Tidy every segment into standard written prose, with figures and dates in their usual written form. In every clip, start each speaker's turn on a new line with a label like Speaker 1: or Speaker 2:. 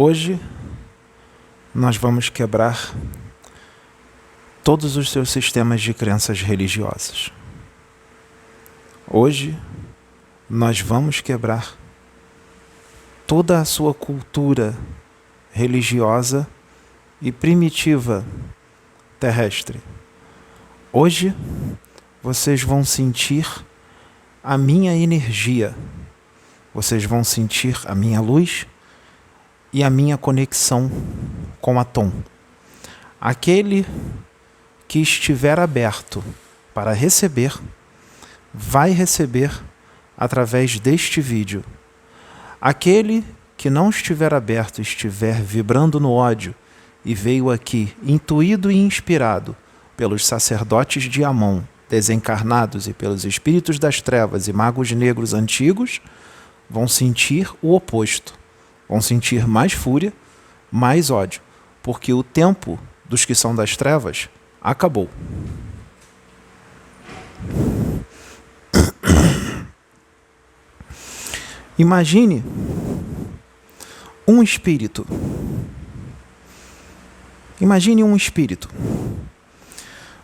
Speaker 1: Hoje nós vamos quebrar todos os seus sistemas de crenças religiosas. Hoje nós vamos quebrar toda a sua cultura religiosa e primitiva terrestre. Hoje vocês vão sentir a minha energia, vocês vão sentir a minha luz e a minha conexão com a Tom. Aquele que estiver aberto para receber, vai receber através deste vídeo. Aquele que não estiver aberto, estiver vibrando no ódio e veio aqui intuído e inspirado pelos sacerdotes de Amon, desencarnados, e pelos espíritos das trevas e magos negros antigos, vão sentir o oposto. Vão sentir mais fúria, mais ódio, porque o tempo dos que são das trevas acabou. Imagine um espírito. Imagine um espírito.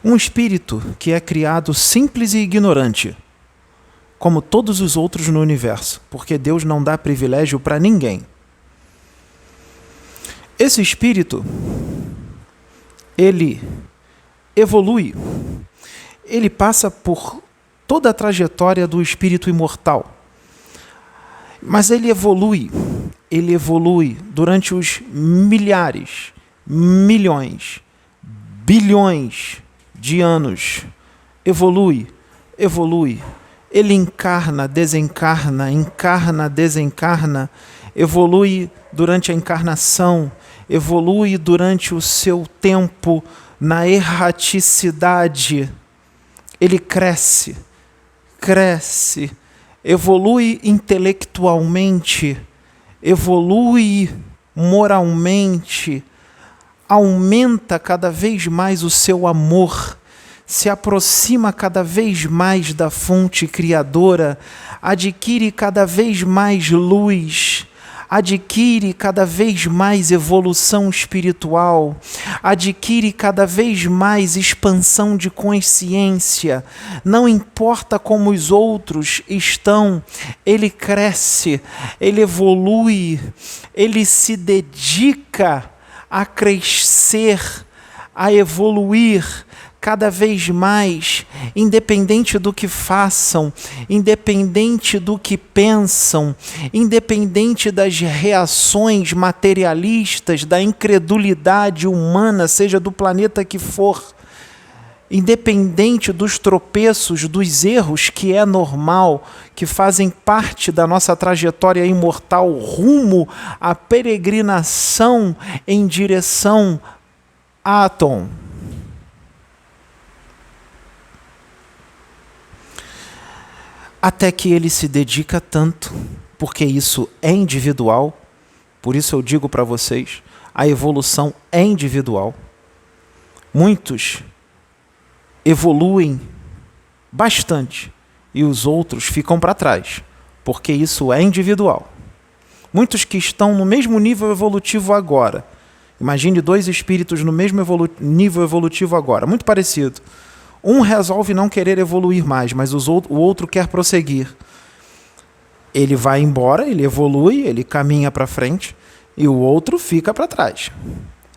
Speaker 1: Um espírito que é criado simples e ignorante, como todos os outros no universo, porque Deus não dá privilégio para ninguém. Esse espírito, ele evolui, ele passa por toda a trajetória do espírito imortal, mas ele evolui durante os milhares, milhões, bilhões de anos, evolui, ele encarna, desencarna, evolui durante a encarnação, evolui durante o seu tempo na erraticidade. Ele cresce, evolui intelectualmente, evolui moralmente, aumenta cada vez mais o seu amor, se aproxima cada vez mais da fonte criadora, adquire cada vez mais luz, adquire cada vez mais evolução espiritual, adquire cada vez mais expansão de consciência. Não importa como os outros estão, ele cresce, ele evolui, ele se dedica a crescer, a evoluir cada vez mais, independente do que façam, independente do que pensam, independente das reações materialistas, da incredulidade humana, seja do planeta que for, independente dos tropeços, dos erros, que é normal, que fazem parte da nossa trajetória imortal rumo à peregrinação em direção a Atom. Até que ele se dedica tanto, porque isso é individual, por isso eu digo para vocês, a evolução é individual. Muitos evoluem bastante e os outros ficam para trás, porque isso é individual. Muitos que estão no mesmo nível evolutivo agora, imagine dois espíritos no mesmo nível evolutivo agora, muito parecido. Um resolve não querer evoluir mais, mas o outro quer prosseguir. Ele vai embora, ele evolui, ele caminha para frente, e o outro fica para trás.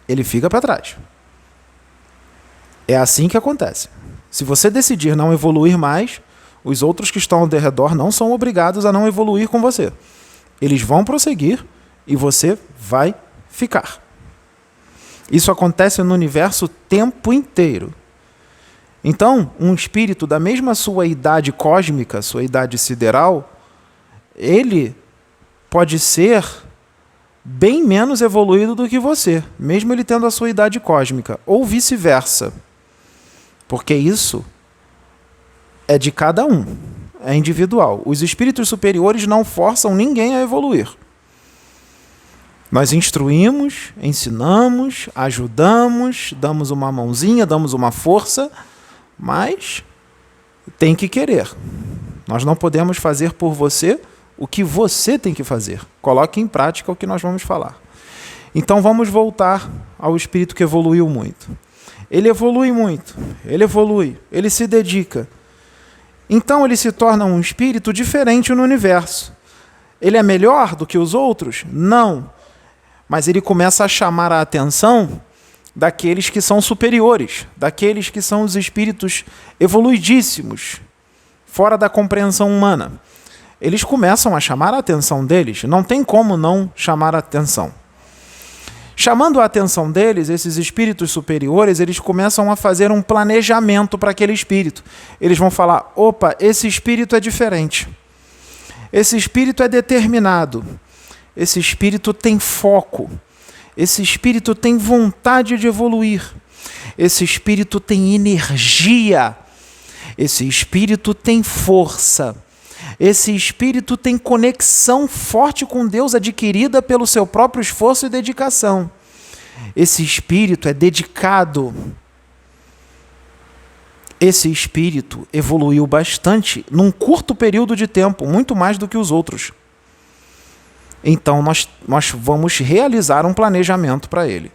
Speaker 1: Ele fica para trás. É assim que acontece. Se você decidir não evoluir mais, os outros que estão ao redor não são obrigados a não evoluir com você. Eles vão prosseguir e você vai ficar. Isso acontece no universo o tempo inteiro. Então, um espírito da mesma sua idade cósmica, sua idade sideral, ele pode ser bem menos evoluído do que você, mesmo ele tendo a sua idade cósmica, ou vice-versa. Porque isso é de cada um, é individual. Os espíritos superiores não forçam ninguém a evoluir. Nós instruímos, ensinamos, ajudamos, damos uma mãozinha, damos uma força, mas tem que querer. Nós não podemos fazer por você o que você tem que fazer. Coloque em prática o que nós vamos falar. Então vamos voltar ao espírito que evoluiu muito. Ele evolui muito, ele se dedica. Então ele se torna um espírito diferente no universo. Ele é melhor do que os outros? Não. Mas ele começa a chamar a atenção daqueles que são superiores, daqueles que são os espíritos evoluidíssimos, fora da compreensão humana. Eles começam a chamar a atenção deles, não tem como não chamar a atenção. Chamando a atenção deles, esses espíritos superiores, eles começam a fazer um planejamento para aquele espírito. Eles vão falar, opa, esse espírito é diferente. Esse espírito é determinado. Esse espírito tem foco. Esse espírito tem vontade de evoluir. Esse espírito tem energia. Esse espírito tem força. Esse espírito tem conexão forte com Deus adquirida pelo seu próprio esforço e dedicação. Esse espírito é dedicado. Esse espírito evoluiu bastante num curto período de tempo, muito mais do que os outros. Então nós vamos realizar um planejamento para ele.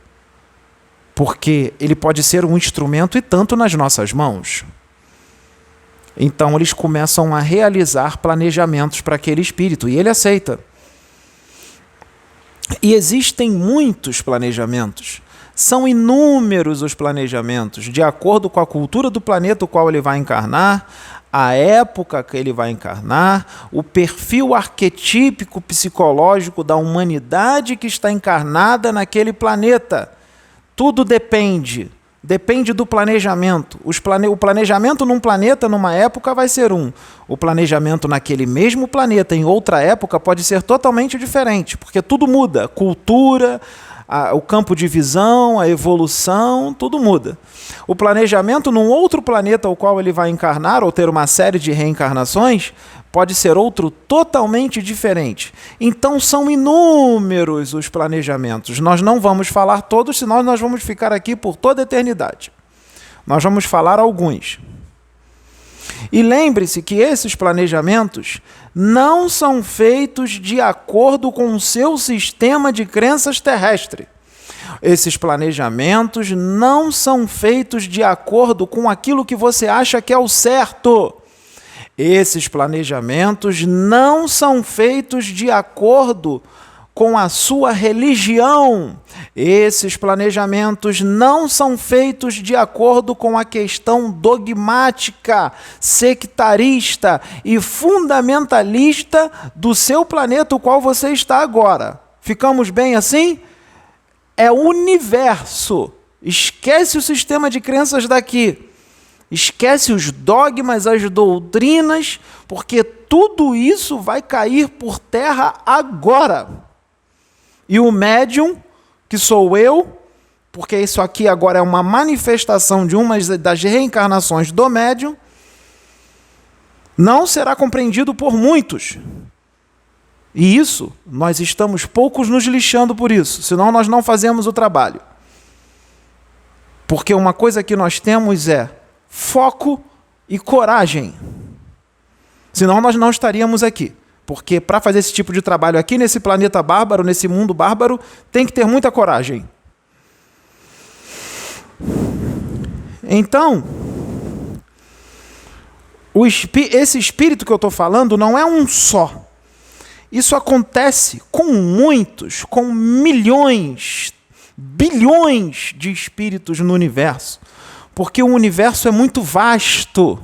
Speaker 1: Porque ele pode ser um instrumento e tanto nas nossas mãos. Então eles começam a realizar planejamentos para aquele espírito e ele aceita. E existem muitos planejamentos. São inúmeros os planejamentos, de acordo com a cultura do planeta o qual ele vai encarnar, a época que ele vai encarnar, o perfil arquetípico psicológico da humanidade que está encarnada naquele planeta. Tudo depende do planejamento. O planejamento num planeta, numa época, vai ser um. O planejamento naquele mesmo planeta, em outra época, pode ser totalmente diferente, porque tudo muda. Cultura, o campo de visão, a evolução, tudo muda. O planejamento num outro planeta ao qual ele vai encarnar, ou ter uma série de reencarnações, pode ser outro totalmente diferente. Então são inúmeros os planejamentos. Nós não vamos falar todos, senão nós vamos ficar aqui por toda a eternidade. Nós vamos falar alguns. E lembre-se que esses planejamentos não são feitos de acordo com o seu sistema de crenças terrestre. Esses planejamentos não são feitos de acordo com aquilo que você acha que é o certo. Esses planejamentos não são feitos de acordo com a sua religião. Esses planejamentos não são feitos de acordo com a questão dogmática, sectarista e fundamentalista do seu planeta, o qual você está agora. Ficamos bem assim? É o universo. Esquece o sistema de crenças daqui. Esquece os dogmas, as doutrinas, porque tudo isso vai cair por terra agora. E o médium, que sou eu, porque isso aqui agora é uma manifestação de uma das reencarnações do médium, não será compreendido por muitos. E isso, nós estamos poucos nos lixando por isso, senão nós não fazemos o trabalho. Porque uma coisa que nós temos é foco e coragem. Senão nós não estaríamos aqui. Porque para fazer esse tipo de trabalho aqui, nesse planeta bárbaro, nesse mundo bárbaro, tem que ter muita coragem. Então, esse espírito que eu estou falando não é um só. Isso acontece com muitos, com milhões, bilhões de espíritos no universo. Porque o universo é muito vasto.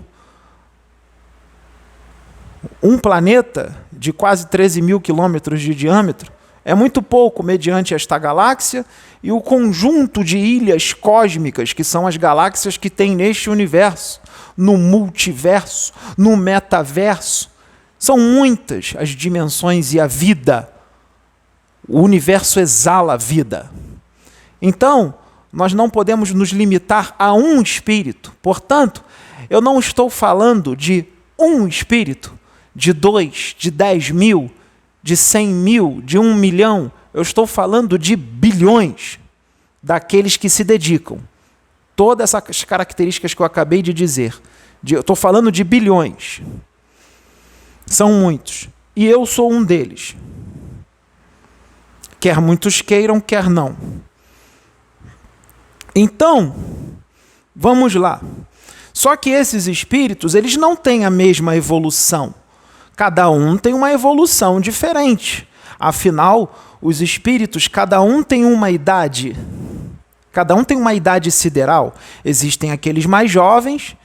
Speaker 1: Um planeta de quase 13 mil quilômetros de diâmetro é muito pouco mediante esta galáxia e o conjunto de ilhas cósmicas, que são as galáxias que tem neste universo, no multiverso, no metaverso. São muitas as dimensões e a vida. O universo exala a vida. Então, nós não podemos nos limitar a um espírito. Portanto, eu não estou falando de um espírito, de 2, de 10 mil, de 100 mil, de 1 milhão. Eu estou falando de bilhões daqueles que se dedicam. Todas essas características que eu acabei de dizer. Eu estou falando de bilhões. São muitos. E eu sou um deles. Quer muitos queiram, quer não. Então, vamos lá. Só que esses espíritos, eles não têm a mesma evolução. Cada um tem uma evolução diferente. Afinal, os espíritos, cada um tem uma idade. Cada um tem uma idade sideral. Existem aqueles mais jovens,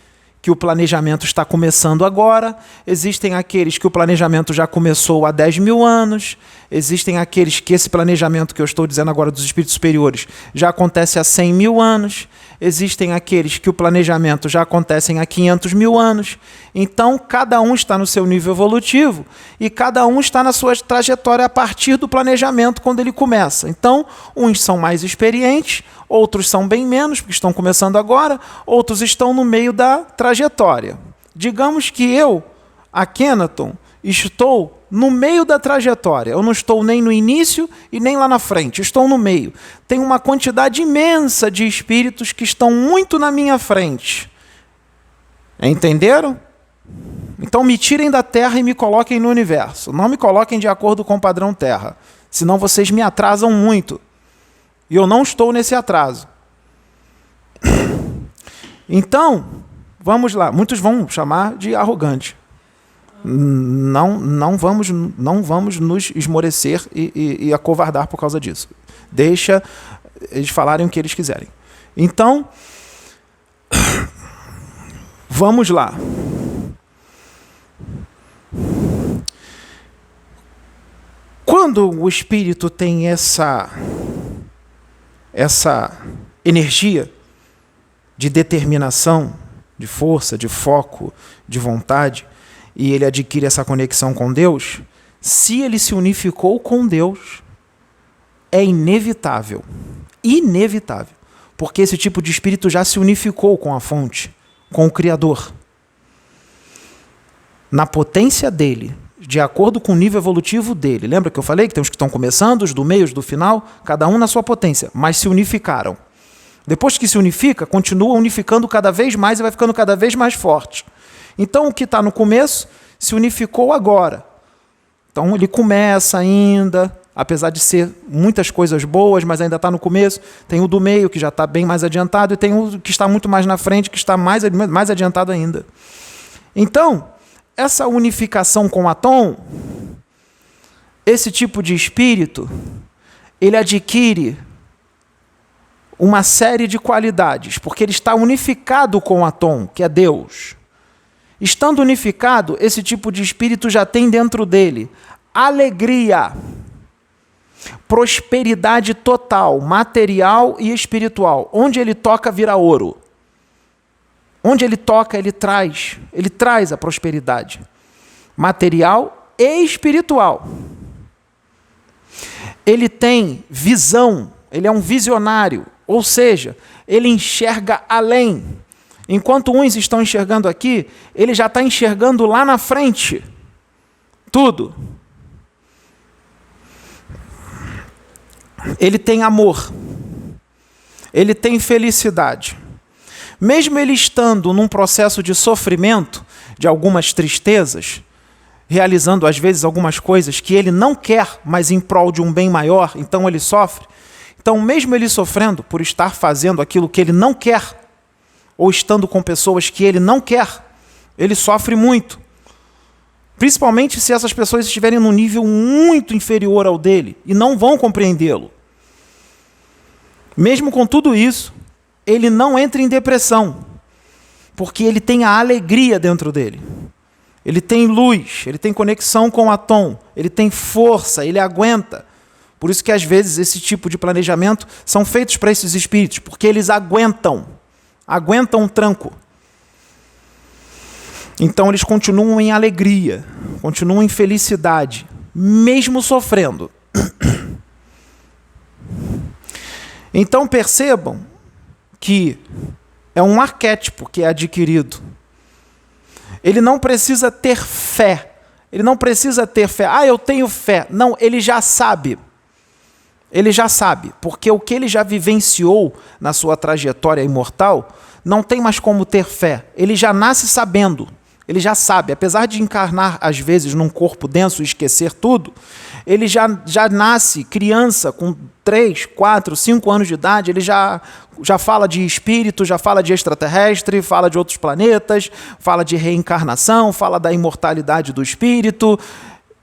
Speaker 1: que o planejamento está começando agora. Existem aqueles que o planejamento já começou há 10 mil anos. Existem aqueles que esse planejamento que eu estou dizendo agora dos espíritos superiores já acontece há 100 mil anos. Existem aqueles que o planejamento já acontece há 500 mil anos. Então, cada um está no seu nível evolutivo e cada um está na sua trajetória a partir do planejamento quando ele começa. Então, uns são mais experientes, outros são bem menos, porque estão começando agora, outros estão no meio da trajetória. Digamos que eu, Akhenaton, estou no meio da trajetória. Eu não estou nem no início e nem lá na frente. Estou no meio. Tem uma quantidade imensa de espíritos que estão muito na minha frente. Entenderam? Então me tirem da Terra e me coloquem no universo. Não me coloquem de acordo com o padrão Terra. Senão vocês me atrasam muito. E eu não estou nesse atraso. Então, vamos lá. Muitos vão chamar de arrogante. Não vamos nos esmorecer e acovardar por causa disso. Deixa eles falarem o que eles quiserem. Então, vamos lá. Quando o espírito tem essa energia de determinação, de força, de foco, de vontade, e ele adquire essa conexão com Deus, se ele se unificou com Deus, é inevitável, porque esse tipo de espírito já se unificou com a fonte, com o Criador. Na potência dele, de acordo com o nível evolutivo dele. Lembra que eu falei que tem os que estão começando, os do meio, os do final, cada um na sua potência, mas se unificaram. Depois que se unifica, continua unificando cada vez mais e vai ficando cada vez mais forte. Então, o que está no começo se unificou agora. Então, ele começa ainda, apesar de ser muitas coisas boas, mas ainda está no começo. Tem o do meio, que já está bem mais adiantado, e tem o que está muito mais na frente, que está mais adiantado ainda. Então, essa unificação com o Atom, esse tipo de espírito, ele adquire uma série de qualidades, porque ele está unificado com o Atom, que é Deus. Estando unificado, esse tipo de espírito já tem dentro dele alegria, prosperidade total, material e espiritual. Onde ele toca, vira ouro. Onde ele toca, ele traz a prosperidade material e espiritual. Ele tem visão, ele é um visionário, ou seja, ele enxerga além. Enquanto uns estão enxergando aqui, ele já está enxergando lá na frente. Tudo. Ele tem amor. Ele tem felicidade. Mesmo ele estando num processo de sofrimento, de algumas tristezas, realizando às vezes algumas coisas que ele não quer, mas em prol de um bem maior, então ele sofre. Então, mesmo ele sofrendo por estar fazendo aquilo que ele não quer, ou estando com pessoas que ele não quer, ele sofre muito. Principalmente se essas pessoas estiverem num nível muito inferior ao dele e não vão compreendê-lo. Mesmo com tudo isso, ele não entra em depressão, porque ele tem a alegria dentro dele. Ele tem luz, ele tem conexão com o Atom, ele tem força, ele aguenta. Por isso que às vezes esse tipo de planejamento são feitos para esses espíritos, porque eles aguentam um tranco. Então eles continuam em alegria, continuam em felicidade, mesmo sofrendo. Então percebam que é um arquétipo que é adquirido. Ele não precisa ter fé. Ele não precisa ter fé. Ah, eu tenho fé. Não, ele já sabe. Ele já sabe, porque o que ele já vivenciou na sua trajetória imortal, não tem mais como ter fé. Ele já nasce sabendo. Ele já sabe, apesar de encarnar às vezes num corpo denso e esquecer tudo, ele já nasce criança com 3, 4, 5 anos de idade, ele já fala de espírito, já fala de extraterrestre, fala de outros planetas, fala de reencarnação, fala da imortalidade do espírito.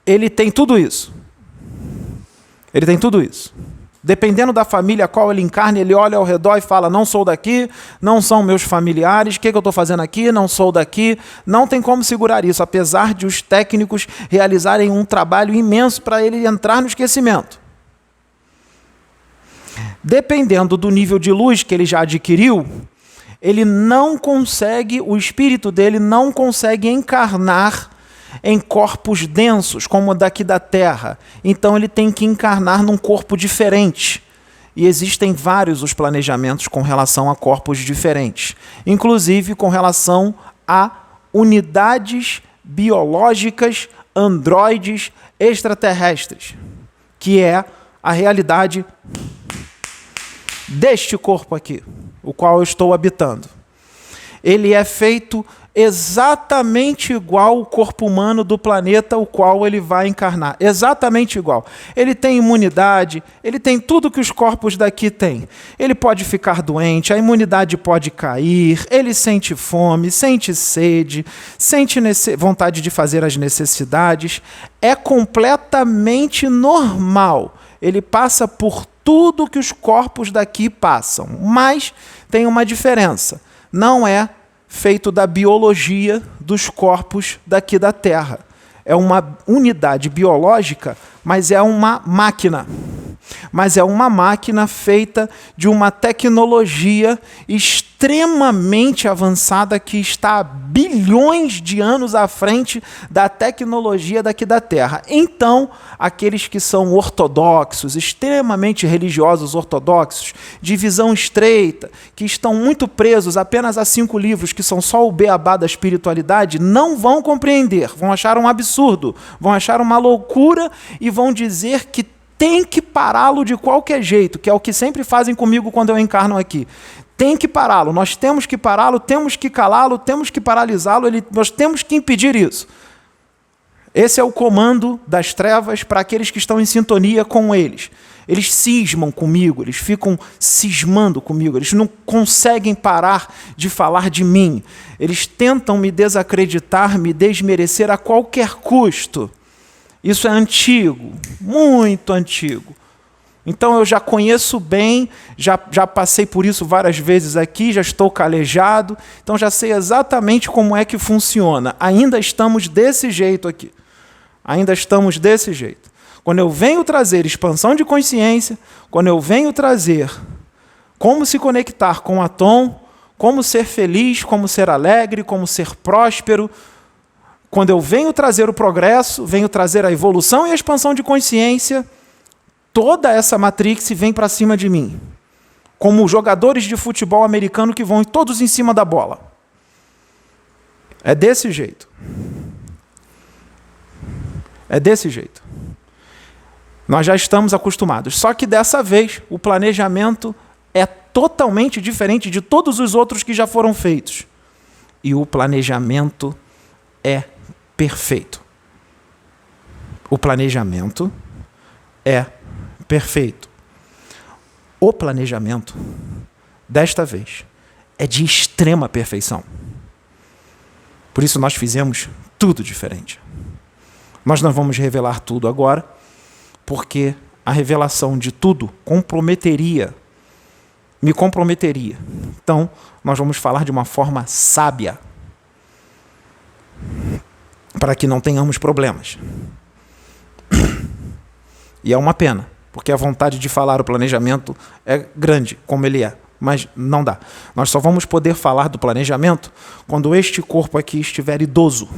Speaker 1: Ele tem tudo isso. Ele tem tudo isso. Dependendo da família a qual ele encarna, ele olha ao redor e fala: não sou daqui, não são meus familiares, o que eu estou fazendo aqui? Não sou daqui. Não tem como segurar isso, apesar de os técnicos realizarem um trabalho imenso para ele entrar no esquecimento. Dependendo do nível de luz que ele já adquiriu, ele não consegue, o espírito dele não consegue encarnar em corpos densos, como o daqui da Terra. Então ele tem que encarnar num corpo diferente. E existem vários os planejamentos com relação a corpos diferentes, inclusive com relação a unidades biológicas, androides, extraterrestres, que é a realidade deste corpo aqui, o qual eu estou habitando. Ele é feito exatamente igual ao corpo humano do planeta o qual ele vai encarnar. Exatamente igual. Ele tem imunidade, ele tem tudo que os corpos daqui têm. Ele pode ficar doente, a imunidade pode cair, ele sente fome, sente sede, sente vontade de fazer as necessidades. É completamente normal. Ele passa por tudo que os corpos daqui passam. Mas tem uma diferença. Não é feito da biologia dos corpos daqui da Terra. É uma unidade biológica, mas é uma máquina. Mas é uma máquina feita de uma tecnologia extremamente avançada que está há bilhões de anos à frente da tecnologia daqui da Terra. Então, aqueles que são ortodoxos, extremamente religiosos ortodoxos, de visão estreita, que estão muito presos apenas a 5 livros, que são só o beabá da espiritualidade, não vão compreender, vão achar um absurdo, vão achar uma loucura e vão dizer que tem que pará-lo de qualquer jeito, que é o que sempre fazem comigo quando eu encarno aqui. Tem que pará-lo, nós temos que pará-lo, temos que calá-lo, temos que paralisá-lo, nós temos que impedir isso. Esse é o comando das trevas para aqueles que estão em sintonia com eles. Eles cismam comigo, eles ficam cismando comigo, eles não conseguem parar de falar de mim. Eles tentam me desacreditar, me desmerecer a qualquer custo. Isso é antigo, muito antigo. Então eu já conheço bem, já passei por isso várias vezes aqui, já estou calejado, então já sei exatamente como é que funciona. Ainda estamos desse jeito aqui. Ainda estamos desse jeito. Quando eu venho trazer expansão de consciência, quando eu venho trazer como se conectar com a Tom, como ser feliz, como ser alegre, como ser próspero, quando eu venho trazer o progresso, venho trazer a evolução e a expansão de consciência, toda essa matrix vem para cima de mim. Como jogadores de futebol americano que vão todos em cima da bola. É desse jeito. É desse jeito. Nós já estamos acostumados. Só que dessa vez o planejamento é totalmente diferente de todos os outros que já foram feitos. E o planejamento é perfeito. O planejamento é perfeito. O planejamento, desta vez, é de extrema perfeição. Por isso nós fizemos tudo diferente. Nós não vamos revelar tudo agora, porque a revelação de tudo me comprometeria. Então, nós vamos falar de uma forma sábia, para que não tenhamos problemas. E é uma pena, porque a vontade de falar o planejamento é grande, como ele é, mas não dá. Nós só vamos poder falar do planejamento quando este corpo aqui estiver idoso.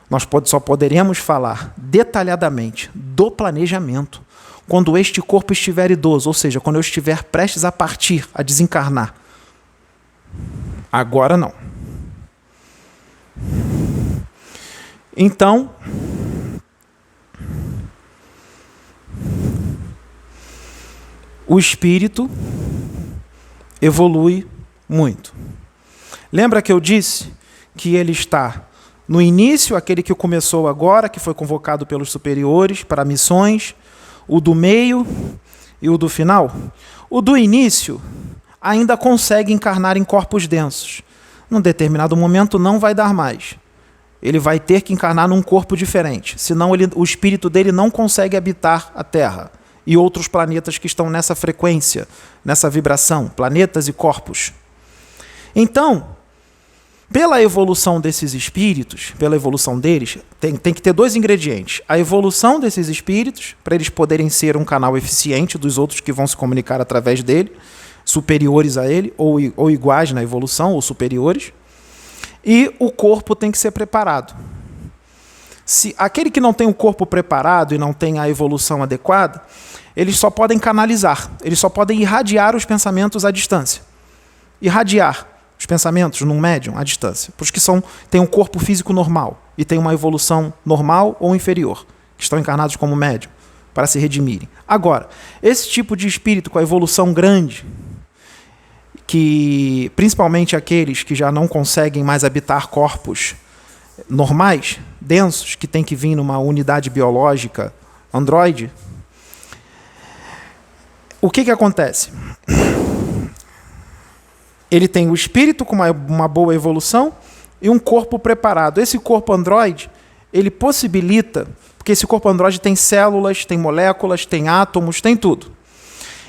Speaker 1: Nós só poderemos falar detalhadamente do planejamento quando este corpo estiver idoso, ou seja, quando eu estiver prestes a partir, a desencarnar. Agora não. Então, o espírito evolui muito. Lembra que eu disse que ele está No início, aquele que começou agora, que foi convocado pelos superiores para missões, o do meio e o do final. O do início ainda consegue encarnar em corpos densos. Num determinado momento não vai dar mais. Ele vai ter que encarnar num corpo diferente, senão o espírito dele não consegue habitar a Terra e outros planetas que estão nessa frequência, nessa vibração, planetas e corpos. Então, pela evolução desses espíritos, pela evolução deles, tem que ter dois ingredientes. A evolução desses espíritos, para eles poderem ser um canal eficiente dos outros que vão se comunicar através dele, superiores a ele, ou iguais na evolução, ou superiores. E o corpo tem que ser preparado. Se aquele que não tem o corpo preparado e não tem a evolução adequada, eles só podem canalizar, eles só podem irradiar os pensamentos à distância. Irradiar os pensamentos num médium à distância. Para os que têm um corpo físico normal e têm uma evolução normal ou inferior, que estão encarnados como médium, para se redimirem. Agora, esse tipo de espírito com a evolução grande, que principalmente aqueles que já não conseguem mais habitar corpos normais, densos, que tem que vir numa unidade biológica androide, o que acontece? Ele tem o espírito com uma boa evolução e um corpo preparado. Esse corpo androide, ele possibilita, porque esse corpo androide tem células, tem moléculas, tem átomos, tem tudo.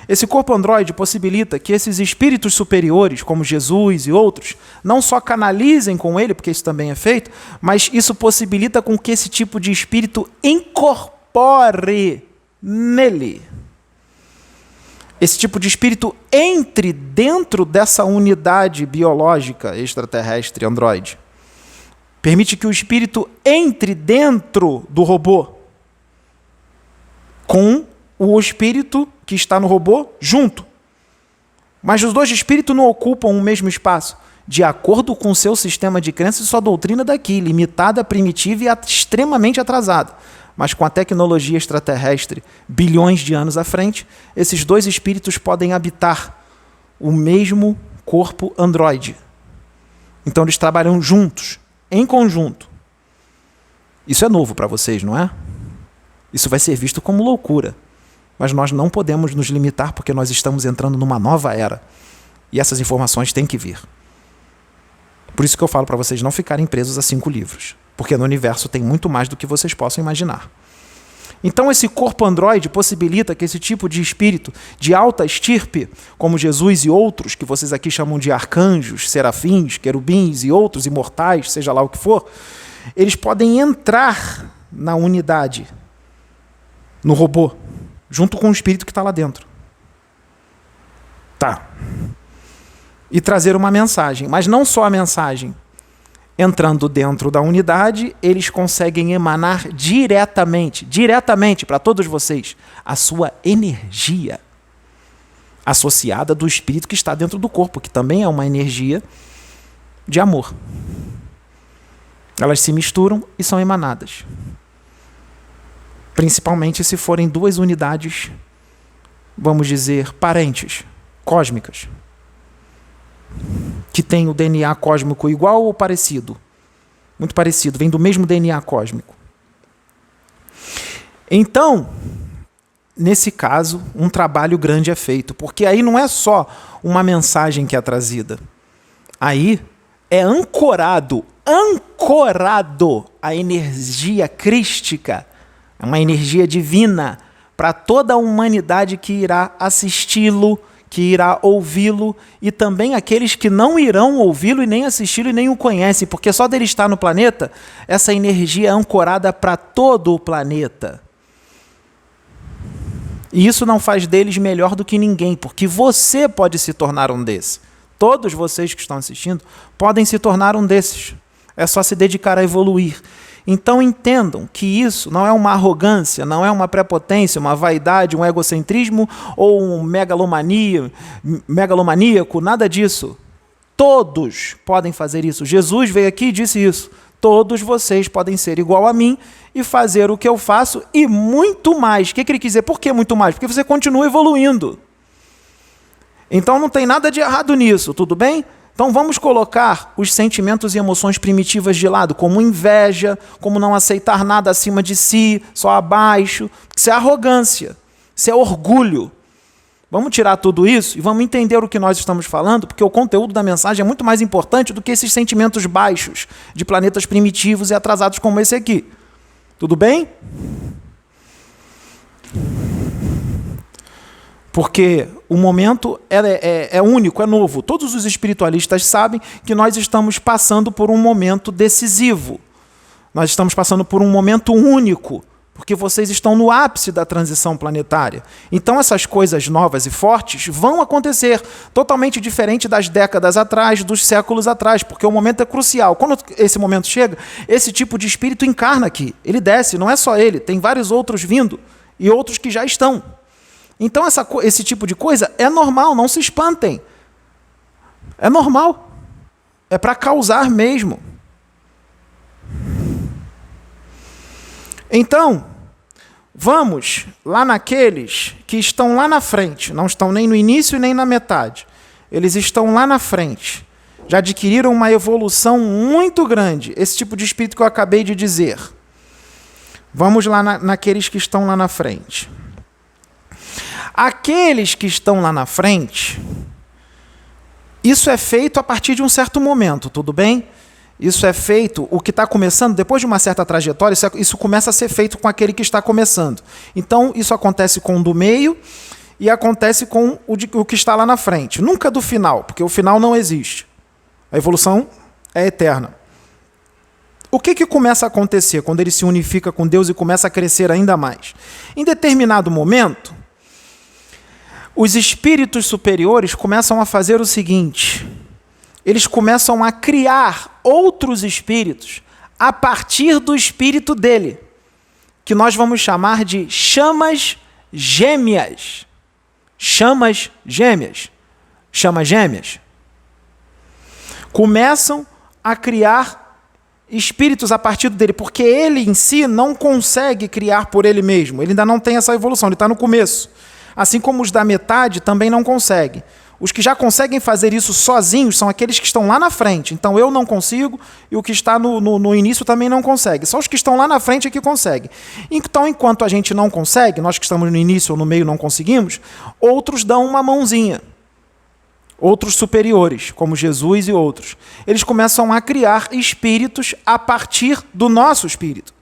Speaker 1: Esse corpo androide possibilita que esses espíritos superiores, como Jesus e outros, não só canalizem com ele, porque isso também é feito, mas isso possibilita com que esse tipo de espírito incorpore nele. Esse tipo de espírito entre dentro dessa unidade biológica extraterrestre androide. Permite que o espírito entre dentro do robô com o espírito que está no robô junto. Mas os dois espíritos não ocupam o mesmo espaço, de acordo com o seu sistema de crença e sua doutrina daqui, limitada, primitiva e extremamente atrasada. Mas com a tecnologia extraterrestre, bilhões de anos à frente, esses dois espíritos podem habitar o mesmo corpo androide. Então eles trabalham juntos, em conjunto. Isso é novo para vocês, não é? Isso vai ser visto como loucura. Mas nós não podemos nos limitar porque nós estamos entrando numa nova era. E essas informações têm que vir. Por isso que eu falo para vocês não ficarem presos a 5 livros. Porque no universo tem muito mais do que vocês possam imaginar. Então esse corpo androide possibilita que esse tipo de espírito de alta estirpe, como Jesus e outros, que vocês aqui chamam de arcanjos, serafins, querubins e outros imortais, seja lá o que for, eles podem entrar na unidade, no robô, junto com o espírito que está lá dentro. Tá. E trazer uma mensagem. Mas não só a mensagem. Entrando dentro da unidade, eles conseguem emanar diretamente para todos vocês, a sua energia associada do espírito que está dentro do corpo, que também é uma energia de amor. Elas se misturam e são emanadas. Principalmente se forem 2 unidades, vamos dizer, parentes, cósmicas, que têm o DNA cósmico igual ou parecido. Muito parecido, vem do mesmo DNA cósmico. Então, nesse caso, um trabalho grande é feito, porque aí não é só uma mensagem que é trazida. Aí é ancorado a energia crística, uma energia divina para toda a humanidade que irá assisti-lo, que irá ouvi-lo, e também aqueles que não irão ouvi-lo e nem assisti-lo e nem o conhecem, porque só dele estar no planeta, essa energia é ancorada para todo o planeta. E isso não faz deles melhor do que ninguém, porque você pode se tornar um desses. Todos vocês que estão assistindo podem se tornar um desses. É só se dedicar a evoluir. Então entendam que isso não é uma arrogância, não é uma prepotência, uma vaidade, um egocentrismo ou um megalomaníaco, nada disso. Todos podem fazer isso. Jesus veio aqui e disse isso. Todos vocês podem ser igual a mim e fazer o que eu faço e muito mais. O que ele quis dizer? Por que muito mais? Porque você continua evoluindo. Então não tem nada de errado nisso, tudo bem? Então vamos colocar os sentimentos e emoções primitivas de lado, como inveja, como não aceitar nada acima de si, só abaixo. Isso é arrogância, isso é orgulho. Vamos tirar tudo isso e vamos entender o que nós estamos falando, porque o conteúdo da mensagem é muito mais importante do que esses sentimentos baixos de planetas primitivos e atrasados como esse aqui. Tudo bem? Porque o momento é único, é novo. Todos os espiritualistas sabem que nós estamos passando por um momento decisivo. Nós estamos passando por um momento único, porque vocês estão no ápice da transição planetária. Então essas coisas novas e fortes vão acontecer, totalmente diferente das décadas atrás, dos séculos atrás, porque o momento é crucial. Quando esse momento chega, esse tipo de espírito encarna aqui. Ele desce, não é só ele, tem vários outros vindo e outros que já estão. Então esse tipo de coisa é normal, não se espantem. É normal. É para causar mesmo. Então, vamos lá naqueles que estão lá na frente, não estão nem no início nem na metade. Eles estão lá na frente. Já adquiriram uma evolução muito grande, esse tipo de espírito que eu acabei de dizer. Vamos lá naqueles que estão lá na frente. Aqueles que estão lá na frente, isso é feito a partir de um certo momento, tudo bem? Isso é feito, o que está começando, depois de uma certa trajetória, isso começa a ser feito com aquele que está começando. Então, isso acontece com o do meio e acontece com o que está lá na frente. Nunca do final, porque o final não existe. A evolução é eterna. O que começa a acontecer quando ele se unifica com Deus e começa a crescer ainda mais? Em determinado momento, os espíritos superiores começam a fazer o seguinte: eles começam a criar outros espíritos a partir do espírito dele, que nós vamos chamar de chamas gêmeas. Chamas gêmeas. Chamas gêmeas. Começam a criar espíritos a partir dele, porque ele em si não consegue criar por ele mesmo. Ele ainda não tem essa evolução, ele está no começo. Assim como os da metade também não conseguem. Os que já conseguem fazer isso sozinhos são aqueles que estão lá na frente. Então eu não consigo e o que está no início também não consegue. Só os que estão lá na frente é que conseguem. Então, enquanto a gente não consegue, nós que estamos no início ou no meio não conseguimos, outros dão uma mãozinha. Outros superiores, como Jesus e outros. Eles começam a criar espíritos a partir do nosso espírito.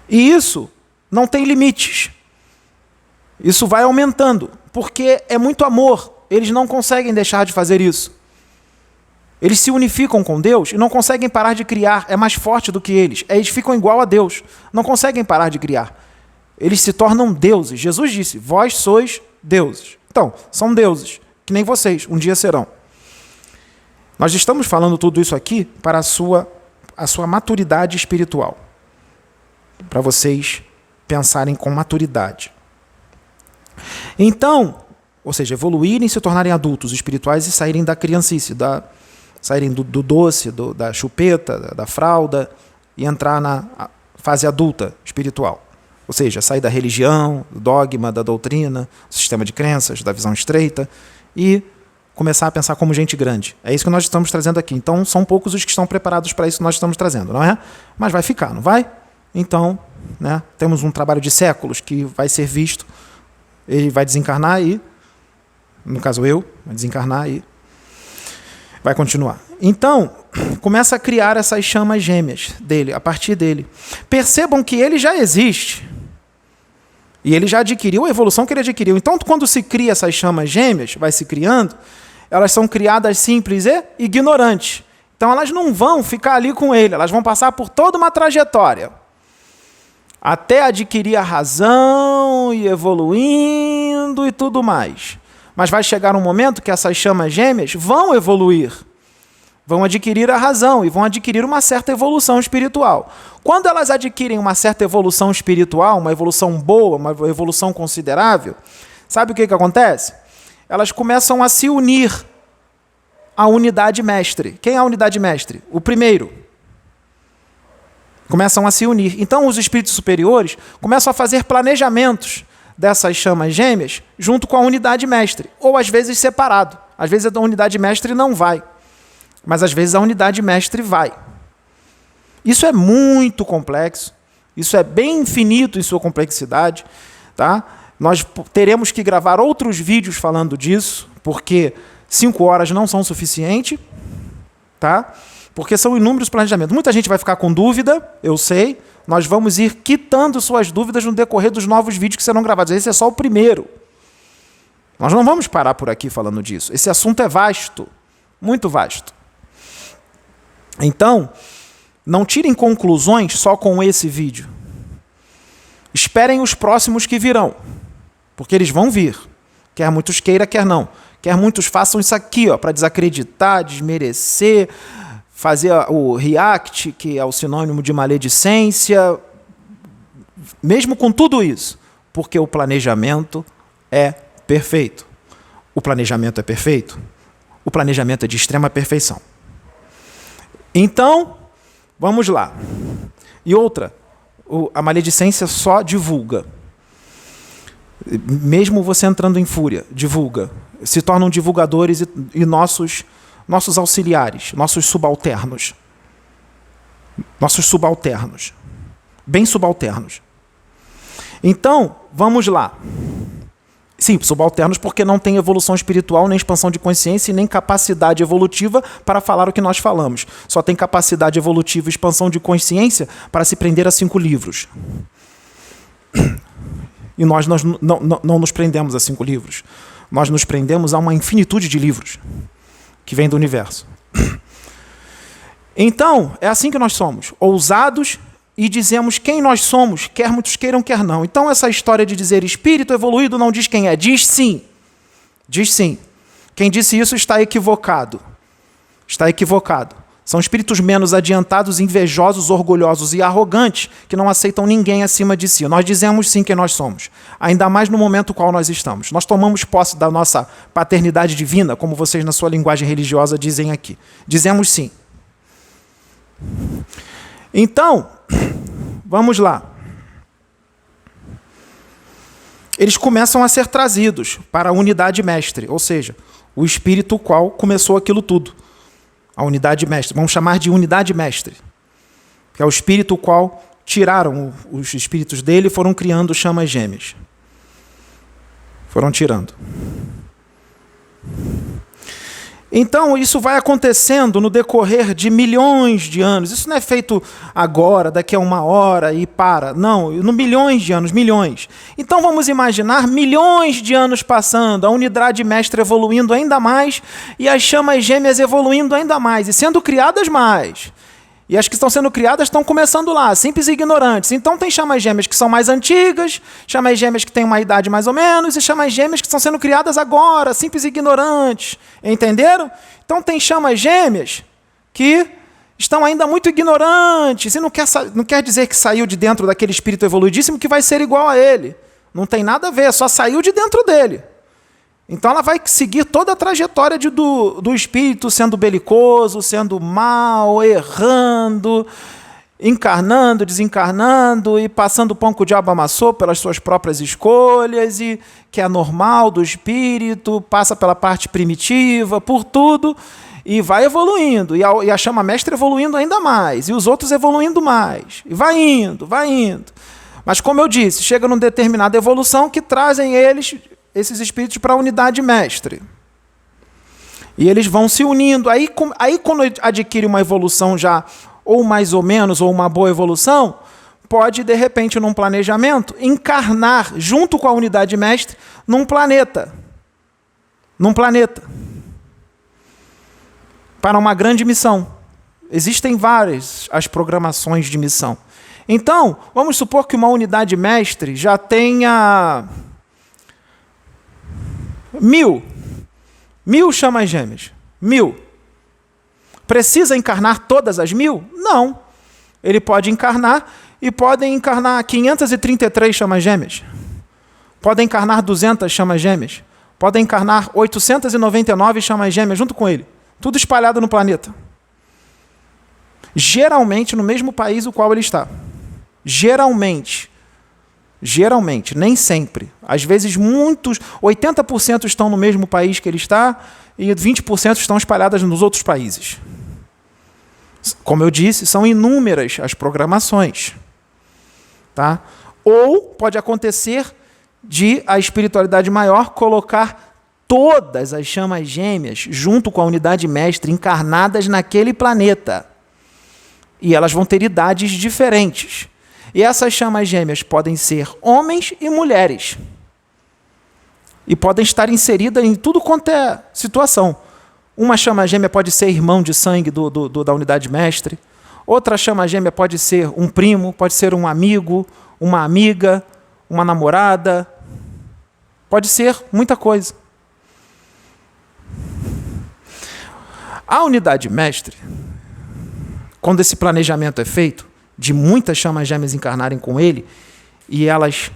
Speaker 1: E isso não tem limites. Isso vai aumentando, porque é muito amor. Eles não conseguem deixar de fazer isso. Eles se unificam com Deus e não conseguem parar de criar. É mais forte do que eles. Eles ficam igual a Deus. Não conseguem parar de criar. Eles se tornam deuses. Jesus disse, vós sois deuses. Então, são deuses, que nem vocês, um dia serão. Nós estamos falando tudo isso aqui para a sua maturidade espiritual. Para vocês pensarem com maturidade. Então, ou seja, evoluírem, se tornarem adultos espirituais e saírem da criancice, saírem do doce, da chupeta, da fralda e entrar na fase adulta espiritual. Ou seja, sair da religião, do dogma, da doutrina, do sistema de crenças, da visão estreita e começar a pensar como gente grande. É isso que nós estamos trazendo aqui. Então, são poucos os que estão preparados para isso que nós estamos trazendo, não é? Mas vai ficar, não vai? Então, né, temos um trabalho de séculos que vai ser visto. Ele vai desencarnar e, no caso eu, vai desencarnar e vai continuar. Então, começa a criar essas chamas gêmeas dele, a partir dele. Percebam que ele já existe. E ele já adquiriu a evolução que ele adquiriu. Então, quando se cria essas chamas gêmeas, vai se criando, elas são criadas simples e ignorantes. Então, elas não vão ficar ali com ele, elas vão passar por toda uma trajetória. Até adquirir a razão e evoluindo e tudo mais. Mas vai chegar um momento que essas chamas gêmeas vão evoluir, vão adquirir a razão e vão adquirir uma certa evolução espiritual. Quando elas adquirem uma certa evolução espiritual, uma evolução boa, uma evolução considerável, sabe o que acontece? Elas começam a se unir à unidade mestre. Quem é a unidade mestre? O primeiro. Começam a se unir. Então, os espíritos superiores começam a fazer planejamentos dessas chamas gêmeas junto com a unidade mestre, ou às vezes separado. Às vezes a unidade mestre não vai. Mas às vezes a unidade mestre vai. Isso é muito complexo. Isso é bem infinito em sua complexidade. Tá? Nós teremos que gravar outros vídeos falando disso, porque 5 horas não são suficientes. Tá? Porque são inúmeros planejamentos. Muita gente vai ficar com dúvida, eu sei. Nós vamos ir quitando suas dúvidas no decorrer dos novos vídeos que serão gravados. Esse é só o primeiro. Nós não vamos parar por aqui falando disso. Esse assunto é vasto, muito vasto. Então, não tirem conclusões só com esse vídeo. Esperem os próximos que virão, porque eles vão vir. Quer muitos queira, quer não. Quer muitos façam isso aqui, para desacreditar, desmerecer, fazer o react, que é o sinônimo de maledicência, mesmo com tudo isso, porque o planejamento é perfeito. O planejamento é perfeito. O planejamento é de extrema perfeição. Então, vamos lá. E outra, a maledicência só divulga. Mesmo você entrando em fúria, divulga. Se tornam divulgadores e nossos auxiliares, nossos subalternos. Nossos subalternos. Bem subalternos. Então, vamos lá. Sim, subalternos porque não tem evolução espiritual, nem expansão de consciência e nem capacidade evolutiva para falar o que nós falamos. Só tem capacidade evolutiva e expansão de consciência para se prender a 5 livros. E nós não nos prendemos a 5 livros. Nós nos prendemos a uma infinitude de livros que vem do universo. Então, é assim que nós somos, ousados e dizemos quem nós somos, quer muitos queiram, quer não. Então, essa história de dizer espírito evoluído não diz quem é, diz sim. Diz sim. Quem disse isso está equivocado. Está equivocado. São espíritos menos adiantados, invejosos, orgulhosos e arrogantes, que não aceitam ninguém acima de si. Nós dizemos sim quem nós somos, ainda mais no momento no qual nós estamos. Nós tomamos posse da nossa paternidade divina, como vocês na sua linguagem religiosa dizem aqui. Dizemos sim. Então, vamos lá. Eles começam a ser trazidos para a unidade mestre, ou seja, o espírito qual começou aquilo tudo. A unidade mestre, vamos chamar de unidade mestre, que é o espírito qual tiraram os espíritos dele e foram criando chamas gêmeas. Foram tirando. Então, isso vai acontecendo no decorrer de milhões de anos. Isso não é feito agora, daqui a 1 hora e para. Não, no milhões de anos, milhões. Então, vamos imaginar milhões de anos passando, a unidade mestre evoluindo ainda mais e as chamas gêmeas evoluindo ainda mais e sendo criadas mais. E as que estão sendo criadas estão começando lá, simples e ignorantes. Então tem chamas gêmeas que são mais antigas, chamas gêmeas que têm uma idade mais ou menos, e chamas gêmeas que estão sendo criadas agora, simples e ignorantes. Entenderam? Então tem chamas gêmeas que estão ainda muito ignorantes. E não quer dizer que saiu de dentro daquele espírito evoluidíssimo que vai ser igual a ele. Não tem nada a ver, só saiu de dentro dele. Então ela vai seguir toda a trajetória do espírito sendo belicoso, sendo mal, errando, encarnando, desencarnando e passando o pão que o diabo amassou pelas suas próprias escolhas, e que é normal do espírito, passa pela parte primitiva, por tudo, e vai evoluindo. E a chama mestra evoluindo ainda mais, e os outros evoluindo mais. E vai indo, vai indo. Mas como eu disse, chega numa determinada evolução que trazem esses espíritos para a unidade mestre. E eles vão se unindo. Aí quando adquire uma evolução já, ou mais ou menos, ou uma boa evolução, pode, de repente, num planejamento, encarnar junto com a unidade mestre num planeta. Num planeta. Para uma grande missão. Existem várias as programações de missão. Então, vamos supor que uma unidade mestre já tenha 1000 chamas gêmeas. 1000. Precisa encarnar todas as 1000? Não. Ele pode encarnar e podem encarnar 533 chamas gêmeas. Podem encarnar 200 chamas gêmeas. Podem encarnar 899 chamas gêmeas junto com ele. Tudo espalhado no planeta. Geralmente no mesmo país o qual ele está. Geralmente. Geralmente, nem sempre. Às vezes, 80% estão no mesmo país que ele está e 20% estão espalhadas nos outros países. Como eu disse, são inúmeras as programações. Tá? Ou pode acontecer de a espiritualidade maior colocar todas as chamas gêmeas junto com a unidade mestre encarnadas naquele planeta. E elas vão ter idades diferentes. E essas chamas gêmeas podem ser homens e mulheres. E podem estar inseridas em tudo quanto é situação. Uma chama gêmea pode ser irmão de sangue da unidade mestre. Outra chama gêmea pode ser um primo, pode ser um amigo, uma amiga, uma namorada. Pode ser muita coisa. A unidade mestre, quando esse planejamento é feito, de muitas chamas gêmeas encarnarem com ele, e elas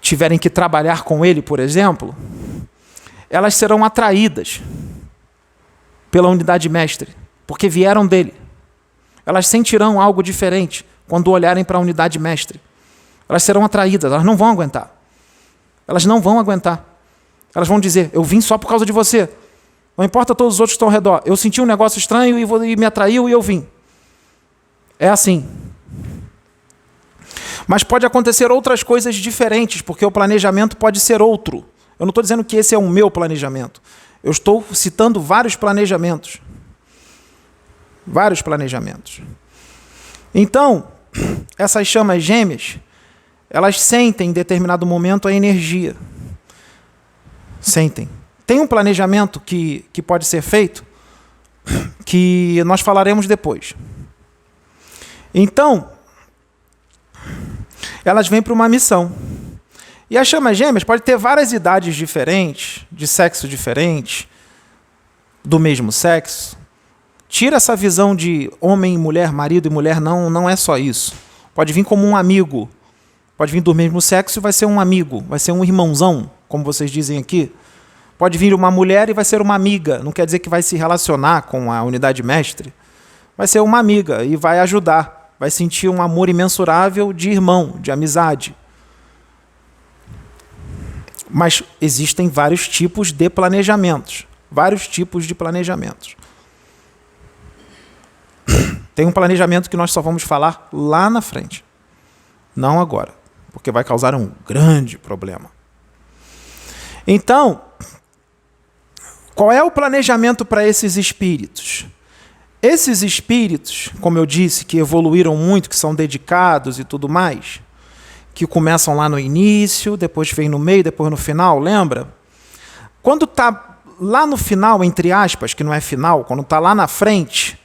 Speaker 1: tiverem que trabalhar com ele, por exemplo, elas serão atraídas pela unidade mestre, porque vieram dele. Elas sentirão algo diferente quando olharem para a unidade mestre. Elas serão atraídas, elas não vão aguentar. Elas não vão aguentar. Elas vão dizer, eu vim só por causa de você. Não importa todos os outros que estão ao redor. Eu senti um negócio estranho e me atraiu e eu vim. É assim. Mas pode acontecer outras coisas diferentes, porque o planejamento pode ser outro. Eu não estou dizendo que esse é o meu planejamento. Eu estou citando vários planejamentos. Vários planejamentos. Então, essas chamas gêmeas, elas sentem em determinado momento a energia. Sentem. Tem um planejamento que pode ser feito, que nós falaremos depois. Então, elas vêm para uma missão. E as chamas gêmeas podem ter várias idades diferentes, de sexo diferente, do mesmo sexo. Tira essa visão de homem e mulher, marido e mulher, não é só isso. Pode vir como um amigo. Pode vir do mesmo sexo e vai ser um amigo, vai ser um irmãozão, como vocês dizem aqui. Pode vir uma mulher e vai ser uma amiga. Não quer dizer que vai se relacionar com a unidade mestre. Vai ser uma amiga e vai ajudar. Vai sentir um amor imensurável de irmão, de amizade. Mas existem vários tipos de planejamentos. Vários tipos de planejamentos. Tem um planejamento que nós só vamos falar lá na frente. Não agora. Porque vai causar um grande problema. Então, qual é o planejamento para esses espíritos? Esses espíritos, como eu disse, que evoluíram muito, que são dedicados e tudo mais, que começam lá no início, depois vem no meio, depois no final, lembra? Quando está lá no final, entre aspas, que não é final, quando está lá na frente,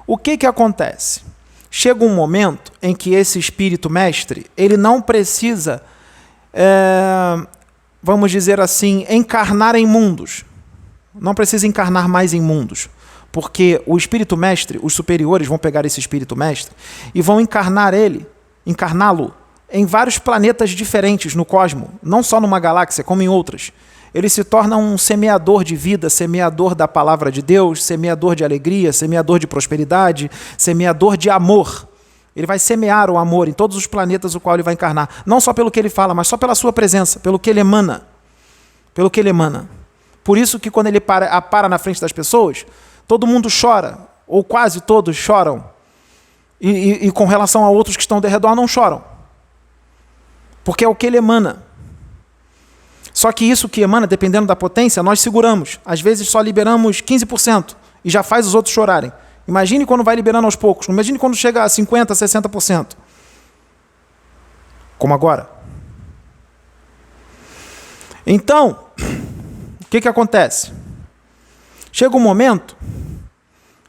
Speaker 1: o que acontece? Chega um momento em que esse espírito mestre, ele não precisa, vamos dizer assim, encarnar em mundos. Não precisa encarnar mais em mundos. Porque o espírito mestre, os superiores vão pegar esse espírito mestre e vão encarná-lo em vários planetas diferentes no cosmos, não só numa galáxia, como em outras. Ele se torna um semeador de vida, semeador da palavra de Deus, semeador de alegria, semeador de prosperidade, semeador de amor. Ele vai semear o amor em todos os planetas no qual ele vai encarnar. Não só pelo que ele fala, mas só pela sua presença, pelo que ele emana. Pelo que ele emana. Por isso que quando ele para na frente das pessoas, todo mundo chora, ou quase todos choram. E com relação a outros que estão ao redor, não choram. Porque é o que ele emana. Só que isso que emana, dependendo da potência, nós seguramos. Às vezes só liberamos 15% e já faz os outros chorarem. Imagine quando vai liberando aos poucos. Imagine quando chega a 50%, 60%. Como agora. Então, o que acontece? Chega um momento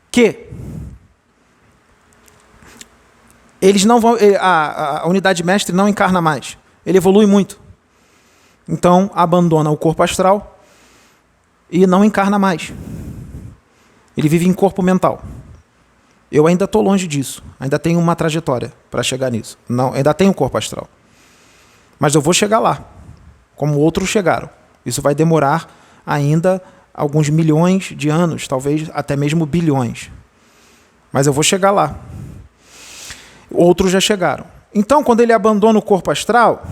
Speaker 1: que eles não vão, a unidade mestre não encarna mais. Ele evolui muito. Então, abandona o corpo astral e não encarna mais. Ele vive em corpo mental. Eu ainda estou longe disso. Ainda tenho uma trajetória para chegar nisso. Não, ainda tenho corpo astral. Mas eu vou chegar lá, como outros chegaram. Isso vai demorar ainda alguns milhões de anos, talvez até mesmo bilhões. Mas eu vou chegar lá. Outros já chegaram. Então, quando ele abandona o corpo astral,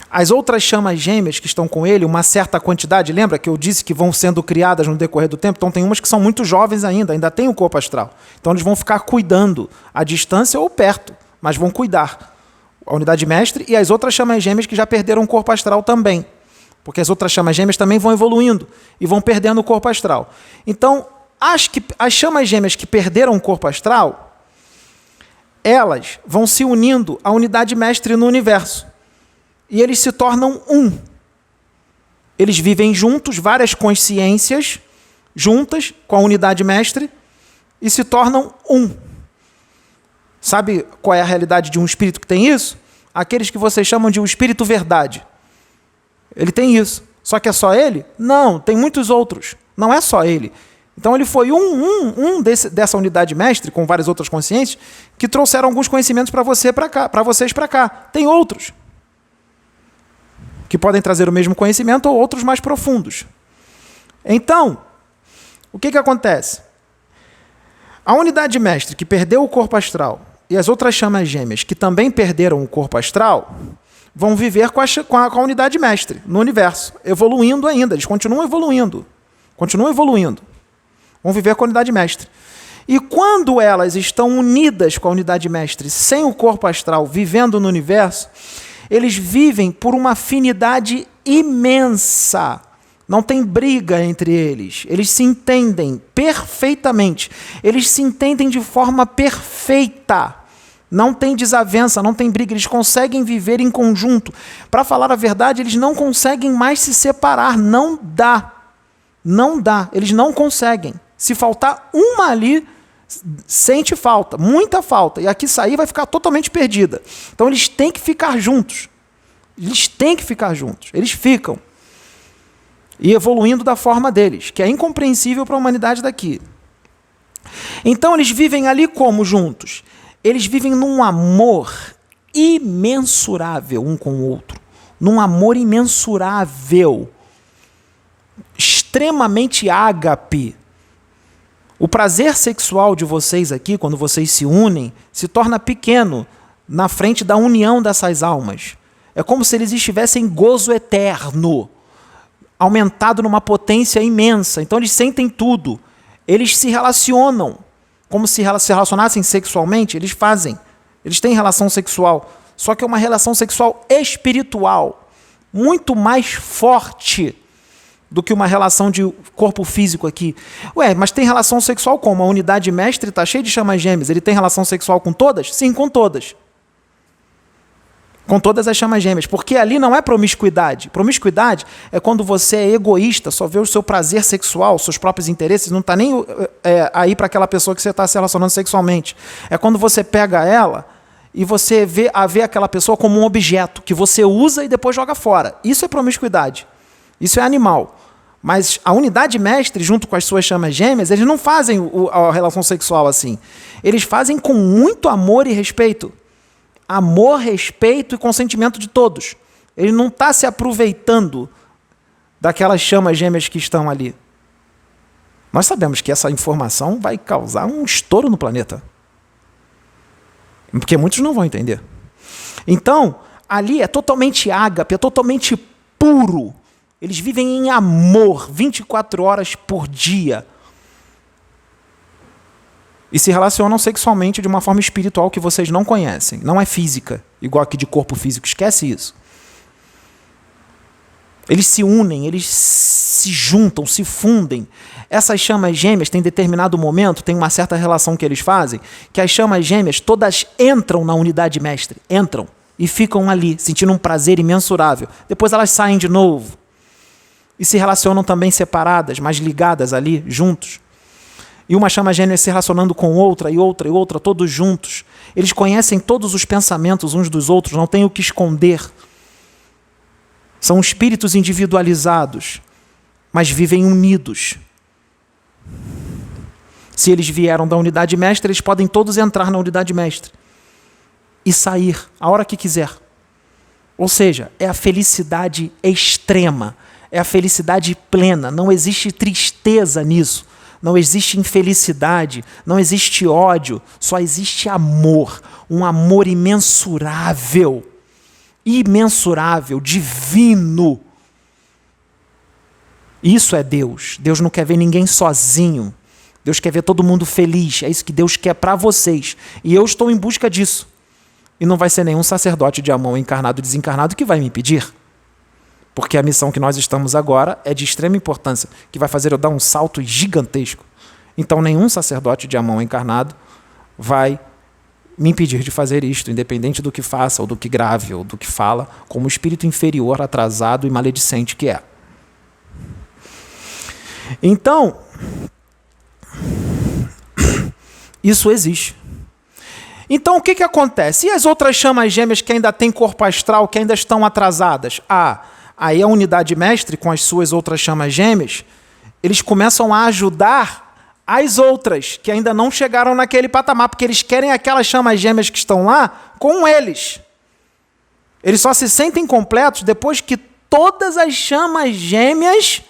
Speaker 1: as outras chamas gêmeas que estão com ele, uma certa quantidade, lembra que eu disse que vão sendo criadas no decorrer do tempo? Então tem umas que são muito jovens ainda têm o corpo astral. Então eles vão ficar cuidando à distância ou perto, mas vão cuidar. A unidade mestre e as outras chamas gêmeas que já perderam o corpo astral também. Porque as outras chamas gêmeas também vão evoluindo e vão perdendo o corpo astral. Então, as chamas gêmeas que perderam o corpo astral, elas vão se unindo à unidade mestre no universo. E eles se tornam um. Eles vivem juntos, várias consciências, juntas com a unidade mestre, e se tornam um. Sabe qual é a realidade de um espírito que tem isso? Aqueles que vocês chamam de o espírito verdade. Ele tem isso. Só que é só ele? Não, tem muitos outros. Não é só ele. Então ele foi dessa unidade mestre, com várias outras consciências, que trouxeram alguns conhecimentos para vocês para cá. Tem outros que podem trazer o mesmo conhecimento ou outros mais profundos. Então, o que acontece? A unidade mestre que perdeu o corpo astral e as outras chamas gêmeas que também perderam o corpo astral vão viver com a unidade mestre no universo, evoluindo ainda. Eles continuam evoluindo. Vão viver com a unidade mestre. E quando elas estão unidas com a unidade mestre, sem o corpo astral, vivendo no universo, eles vivem por uma afinidade imensa. Não tem briga entre eles. Eles se entendem perfeitamente. Eles se entendem de forma perfeita. Não tem desavença, não tem briga. Eles conseguem viver em conjunto. Para falar a verdade, eles não conseguem mais se separar. Não dá. Não dá. Eles não conseguem. Se faltar uma ali, sente falta, muita falta. E aqui sair vai ficar totalmente perdida. Então eles têm que ficar juntos. Eles ficam. E evoluindo da forma deles, que é incompreensível para a humanidade daqui. Então eles vivem ali como juntos? Eles vivem num amor imensurável um com o outro. Num amor imensurável. Extremamente ágape. O prazer sexual de vocês aqui, quando vocês se unem, se torna pequeno na frente da união dessas almas. É como se eles estivessem em gozo eterno, aumentado numa potência imensa. Então eles sentem tudo. Eles se relacionam. Como se relacionassem sexualmente, eles fazem. Eles têm relação sexual. Só que é uma relação sexual espiritual. Muito mais forte do que uma relação de corpo físico aqui. Mas tem relação sexual como? A unidade mestre está cheia de chamas gêmeas. Ele tem relação sexual com todas? Sim, com todas. Com todas as chamas gêmeas. Porque ali não é promiscuidade. Promiscuidade é quando você é egoísta, só vê o seu prazer sexual, seus próprios interesses, não está nem aí para aquela pessoa que você está se relacionando sexualmente. É quando você pega ela e você vê aquela pessoa como um objeto que você usa e depois joga fora. Isso é promiscuidade. Isso é animal. Mas a unidade mestre, junto com as suas chamas gêmeas, eles não fazem a relação sexual assim. Eles fazem com muito amor e respeito. Amor, respeito e consentimento de todos. Ele não está se aproveitando daquelas chamas gêmeas que estão ali. Nós sabemos que essa informação vai causar um estouro no planeta. Porque muitos não vão entender. Então, ali é totalmente ágape, é totalmente puro. Eles vivem em amor 24 horas por dia. E se relacionam sexualmente de uma forma espiritual que vocês não conhecem. Não é física, igual aqui de corpo físico. Esquece isso. Eles se unem, eles se juntam, se fundem. Essas chamas gêmeas, tem determinado momento, tem uma certa relação que eles fazem, que as chamas gêmeas todas entram na unidade mestre. Entram e ficam ali, sentindo um prazer imensurável. Depois elas saem de novo. E se relacionam também separadas, mas ligadas ali, juntos. E uma chama gêmea se relacionando com outra, e outra, e outra, todos juntos. Eles conhecem todos os pensamentos uns dos outros, não têm o que esconder. São espíritos individualizados, mas vivem unidos. Se eles vieram da unidade mestre, eles podem todos entrar na unidade mestre e sair a hora que quiser. Ou seja, é a felicidade extrema. É a felicidade plena, não existe tristeza nisso, não existe infelicidade, não existe ódio, só existe amor, um amor imensurável, divino. Isso é Deus. Deus não quer ver ninguém sozinho. Deus quer ver todo mundo feliz. É isso que Deus quer para vocês. E eu estou em busca disso. E não vai ser nenhum sacerdote de Amon encarnado ou desencarnado que vai me impedir. Porque a missão que nós estamos agora é de extrema importância, que vai fazer eu dar um salto gigantesco. Então nenhum sacerdote de Amon encarnado vai me impedir de fazer isto, independente do que faça, ou do que grave, ou do que fala, como espírito inferior, atrasado e maledicente que é. Então, isso existe. Então, o que acontece? E as outras chamas gêmeas que ainda têm corpo astral, que ainda estão atrasadas? Aí a unidade mestre, com as suas outras chamas gêmeas, eles começam a ajudar as outras, que ainda não chegaram naquele patamar, porque eles querem aquelas chamas gêmeas que estão lá com eles. Eles só se sentem completos depois que todas as chamas gêmeas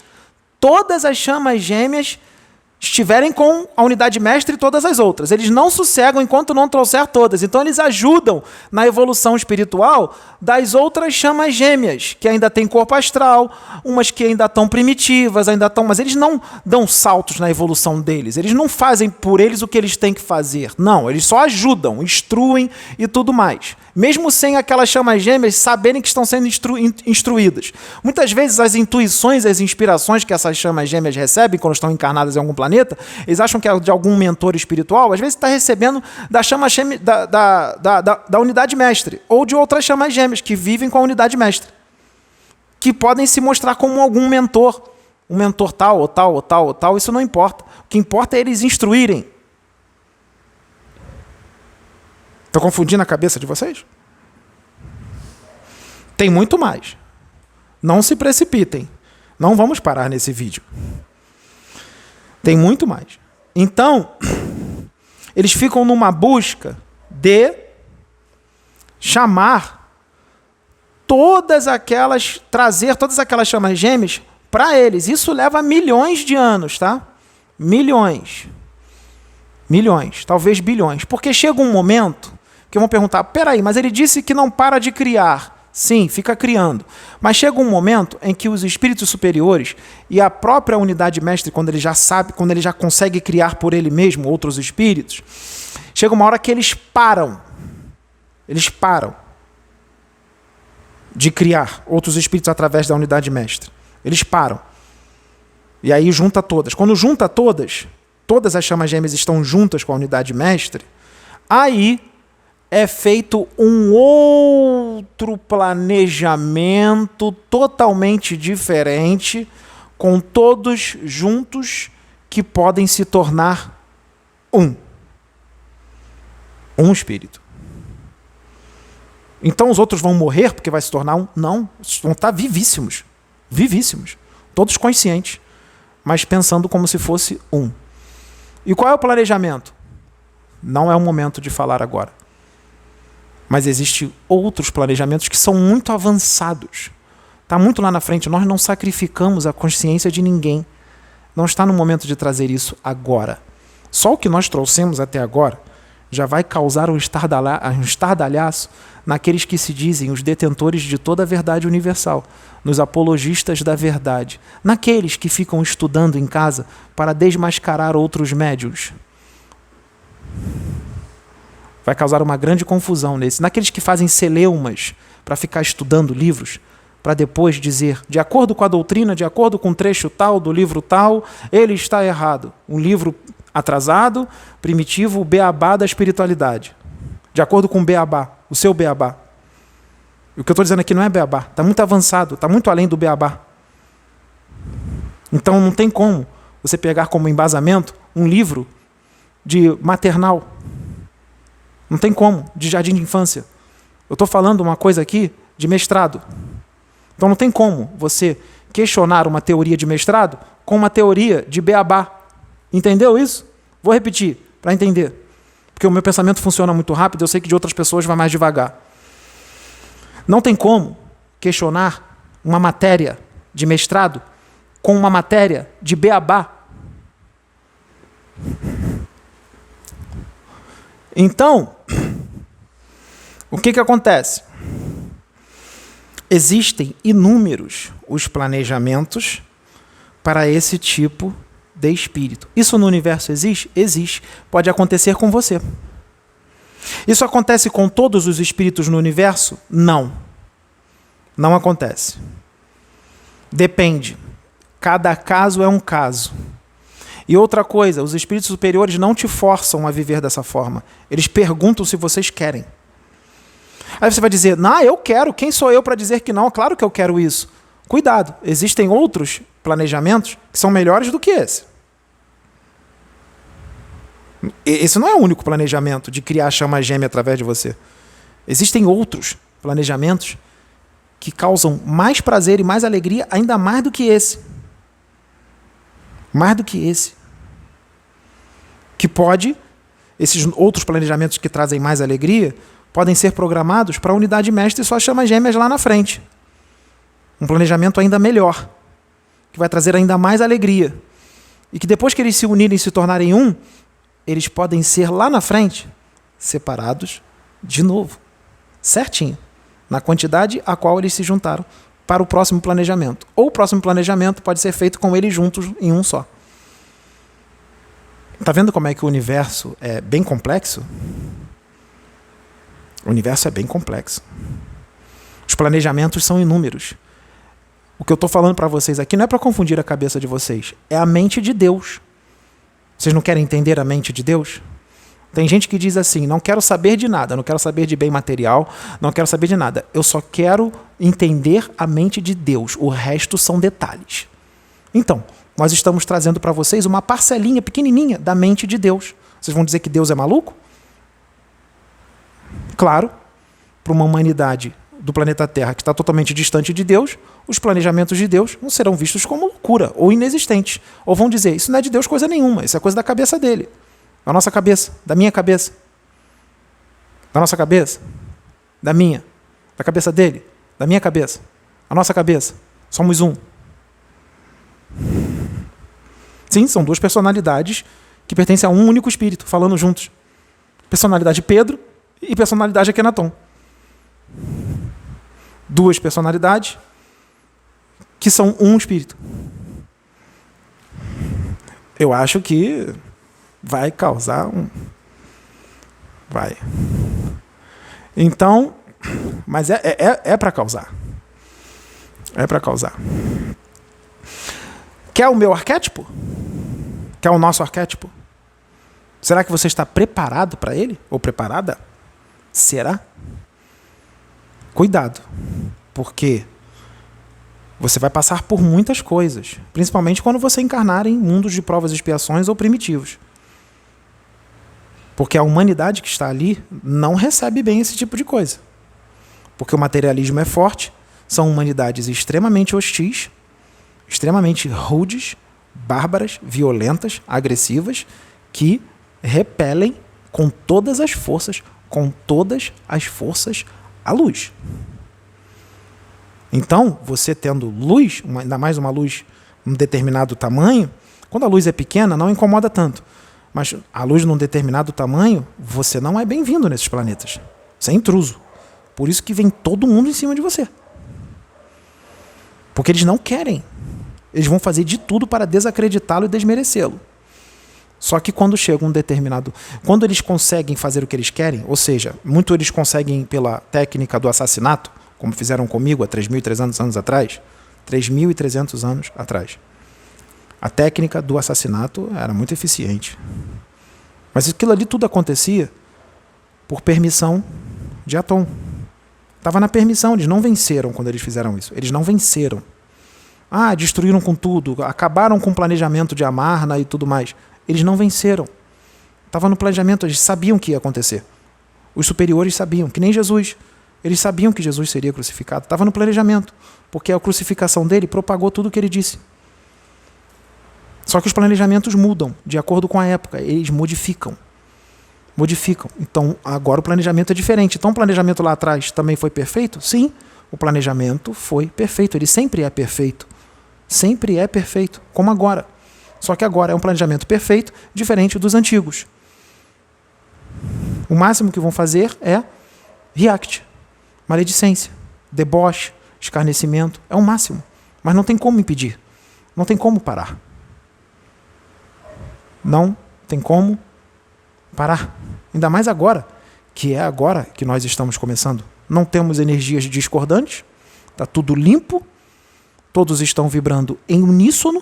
Speaker 1: estiverem com a unidade mestre e todas as outras. Eles não sossegam enquanto não trouxer todas. Então eles ajudam na evolução espiritual das outras chamas gêmeas, que ainda têm corpo astral, umas que ainda estão primitivas, mas eles não dão saltos na evolução deles. Eles não fazem por eles o que eles têm que fazer. Não, eles só ajudam, instruem e tudo mais. Mesmo sem aquelas chamas gêmeas saberem que estão sendo instruídas. Muitas vezes as intuições, as inspirações que essas chamas gêmeas recebem quando estão encarnadas em algum planeta, eles acham que é de algum mentor espiritual, às vezes está recebendo da chama gêmea, da unidade mestre, ou de outras chamas gêmeas que vivem com a unidade mestre, que podem se mostrar como algum mentor, um mentor tal, ou tal, ou tal, ou tal, isso não importa. O que importa é eles instruírem. Estou confundindo a cabeça de vocês? Tem muito mais. Não se precipitem. Não vamos parar nesse vídeo. Tem muito mais. Então, eles ficam numa busca de trazer todas aquelas chamas gêmeas para eles. Isso leva milhões de anos, tá? Milhões, talvez bilhões. Porque chega um momento que vão perguntar, peraí, mas ele disse que não para de criar. Sim, fica criando. Mas chega um momento em que os espíritos superiores e a própria unidade mestre, quando ele já sabe, quando ele já consegue criar por ele mesmo outros espíritos, chega uma hora que eles param. Eles param de criar outros espíritos através da unidade mestre. Eles param. E aí junta todas. Quando junta todas as chamas gêmeas estão juntas com a unidade mestre, aí é feito um outro planejamento totalmente diferente, com todos juntos que podem se tornar um espírito. Então os outros vão morrer porque vai se tornar um? Não, vão estar vivíssimos, todos conscientes, mas pensando como se fosse um. E qual é o planejamento? Não é o momento de falar agora. Mas existem outros planejamentos que são muito avançados. Está muito lá na frente. Nós não sacrificamos a consciência de ninguém. Não está no momento de trazer isso agora. Só o que nós trouxemos até agora já vai causar um estardalhaço naqueles que se dizem os detentores de toda a verdade universal, nos apologistas da verdade, naqueles que ficam estudando em casa para desmascarar outros médiuns. Vai causar uma grande confusão nesse. Naqueles que fazem celeumas para ficar estudando livros, para depois dizer, de acordo com a doutrina, de acordo com o trecho tal, do livro tal, ele está errado. Um livro atrasado, primitivo, o beabá da espiritualidade. De acordo com o beabá, o seu beabá. E o que eu estou dizendo aqui não é beabá, está muito avançado, está muito além do beabá. Então não tem como você pegar como embasamento um livro de maternal. Não tem como, de jardim de infância. Eu estou falando uma coisa aqui de mestrado. Então não tem como você questionar uma teoria de mestrado com uma teoria de beabá. Entendeu isso? Vou repetir, para entender. Porque o meu pensamento funciona muito rápido, eu sei que de outras pessoas vai mais devagar. Não tem como questionar uma matéria de mestrado com uma matéria de beabá. Então, o que acontece? Existem inúmeros os planejamentos para esse tipo de espírito. Isso no universo existe? Existe. Pode acontecer com você. Isso acontece com todos os espíritos no universo? Não. Não acontece. Depende. Cada caso é um caso. E outra coisa, os espíritos superiores não te forçam a viver dessa forma. Eles perguntam se vocês querem. Aí você vai dizer, não, eu quero. Quem sou eu para dizer que não? Claro que eu quero isso. Cuidado, existem outros planejamentos que são melhores do que esse. Esse não é o único planejamento de criar a chama gêmea através de você. Existem outros planejamentos que causam mais prazer e mais alegria, ainda mais do que esse. Mais do que esse. Que pode, esses outros planejamentos que trazem mais alegria, podem ser programados para a unidade mestre e suas chamas gêmeas lá na frente. Um planejamento ainda melhor, que vai trazer ainda mais alegria. E que depois que eles se unirem e se tornarem um, eles podem ser lá na frente separados de novo. Certinho. Na quantidade a qual eles se juntaram para o próximo planejamento. Ou o próximo planejamento pode ser feito com eles juntos em um só. Está vendo como é que o universo é bem complexo? O universo é bem complexo. Os planejamentos são inúmeros. O que eu estou falando para vocês aqui não é para confundir a cabeça de vocês. É a mente de Deus. Vocês não querem entender a mente de Deus? Tem gente que diz assim, não quero saber de nada, não quero saber de bem material, não quero saber de nada. Eu só quero entender a mente de Deus. O resto são detalhes. Então, nós estamos trazendo para vocês uma parcelinha pequenininha da mente de Deus. Vocês vão dizer que Deus é maluco? Claro, para uma humanidade do planeta Terra que está totalmente distante de Deus, os planejamentos de Deus não serão vistos como loucura ou inexistentes. Ou vão dizer, isso não é de Deus coisa nenhuma, isso é coisa da cabeça dele. Da nossa cabeça, da minha cabeça. Da nossa cabeça, da minha. Da cabeça dele, da minha cabeça. A nossa cabeça. Somos um. Sim, são duas personalidades que pertencem a um único espírito, falando juntos. Personalidade Pedro e personalidade Akenaton. Duas personalidades que são um espírito. Eu acho que vai causar um... Vai. Então, mas é para causar. É para causar. Quer o meu arquétipo? Quer o nosso arquétipo? Será que você está preparado para ele? Ou preparada? Será? Cuidado, porque você vai passar por muitas coisas, principalmente quando você encarnar em mundos de provas e expiações ou primitivos. Porque a humanidade que está ali não recebe bem esse tipo de coisa. Porque o materialismo é forte, são humanidades extremamente hostis, extremamente rudes, bárbaras, violentas, agressivas, que repelem com todas as forças a luz. Então, você tendo luz, ainda mais uma luz num determinado tamanho, quando a luz é pequena, não incomoda tanto. Mas a luz num determinado tamanho, você não é bem-vindo nesses planetas. Você é intruso. Por isso que vem todo mundo em cima de você. Porque eles não querem. Eles vão fazer de tudo para desacreditá-lo e desmerecê-lo. Só que quando chega um determinado... Quando eles conseguem fazer o que eles querem, ou seja, muito eles conseguem pela técnica do assassinato, como fizeram comigo há 3.300 anos atrás, 3.300 anos atrás. A técnica do assassinato era muito eficiente. Mas aquilo ali tudo acontecia por permissão de Atom. Estava na permissão, eles não venceram quando eles fizeram isso. Eles não venceram. Destruíram com tudo, acabaram com o planejamento de Amarna e tudo mais. Eles não venceram. Estava no planejamento, eles sabiam que ia acontecer. Os superiores sabiam, que nem Jesus. Eles sabiam que Jesus seria crucificado. Estava no planejamento, porque a crucificação dele propagou tudo o que ele disse. Só que os planejamentos mudam de acordo com a época, eles modificam. Então, agora o planejamento é diferente. Então, o planejamento lá atrás também foi perfeito? Sim, o planejamento foi perfeito. Ele sempre é perfeito. Sempre é perfeito, como agora. Só que agora é um planejamento perfeito, diferente dos antigos. O máximo que vão fazer é react, maledicência, deboche, escarnecimento. É o máximo. Mas não tem como impedir. Não tem como parar. Não tem como parar. Ainda mais agora, que é agora que nós estamos começando. Não temos energias discordantes, está tudo limpo, todos estão vibrando em uníssono,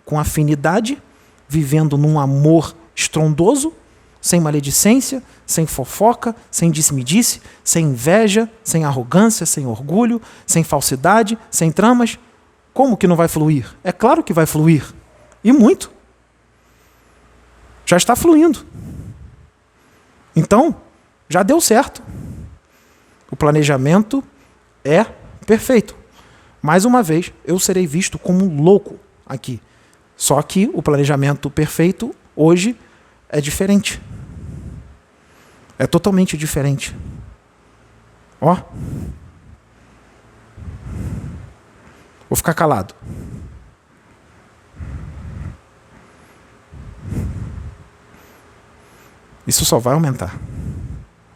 Speaker 1: com afinidade, vivendo num amor estrondoso, sem maledicência, sem fofoca, sem disse-me-disse, sem inveja, sem arrogância, sem orgulho, sem falsidade, sem tramas. Como que não vai fluir? É claro que vai fluir. E muito. Já está fluindo. Então, já deu certo. O planejamento é perfeito. Mais uma vez, eu serei visto como um louco aqui. Só que o planejamento perfeito hoje é diferente. É totalmente diferente. Ó. Vou ficar calado. Isso só vai aumentar.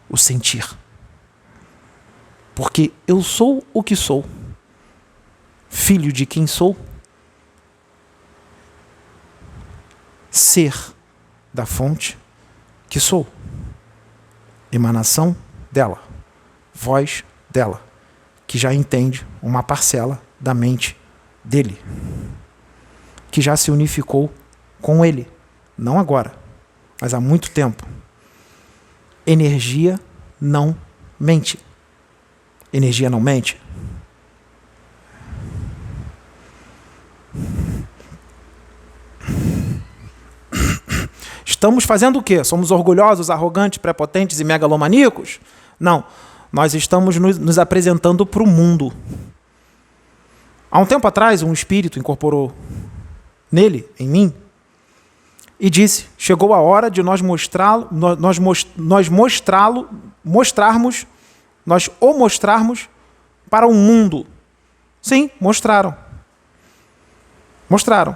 Speaker 1: O sentir. Porque eu sou o que sou. Filho de quem sou. Ser da fonte que sou. Emanação dela. Voz dela. Que já entende uma parcela da mente dele. Que já se unificou com ele. Não agora, mas há muito tempo. Energia não mente. Energia não mente. Estamos fazendo o quê? Somos orgulhosos, arrogantes, prepotentes e megalomaníacos? Não. Nós estamos nos apresentando para o mundo. Há um tempo atrás, um espírito incorporou nele, em mim, e disse, chegou a hora de nós mostrarmos para o mundo. Sim, mostraram. Mostraram,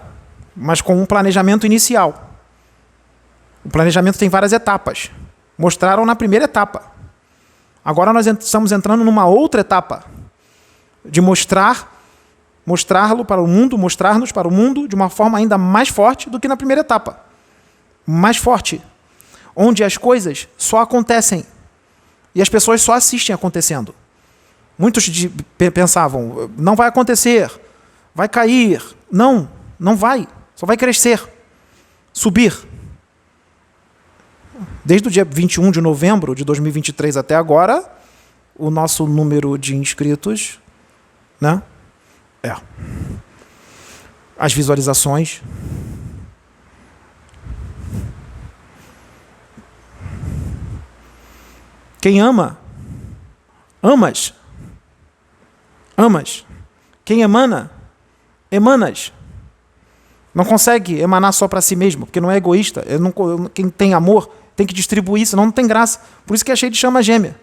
Speaker 1: mas com um planejamento inicial. O planejamento tem várias etapas. Mostraram na primeira etapa. Agora nós estamos entrando numa outra etapa de mostrá-lo para o mundo, mostrar-nos para o mundo de uma forma ainda mais forte do que na primeira etapa. Mais forte. Onde as coisas só acontecem e as pessoas só assistem acontecendo. Muitos pensavam, não vai acontecer, vai cair. Não, não vai. Só vai crescer, subir. Desde o dia 21 de novembro de 2023 até agora, o nosso número de inscritos, né? As visualizações. Quem ama, amas. Amas. Quem emana, emanas. Não consegue emanar só para si mesmo, porque não é egoísta. Quem tem amor tem que distribuir, senão não tem graça. Por isso que é cheio de chama gêmea.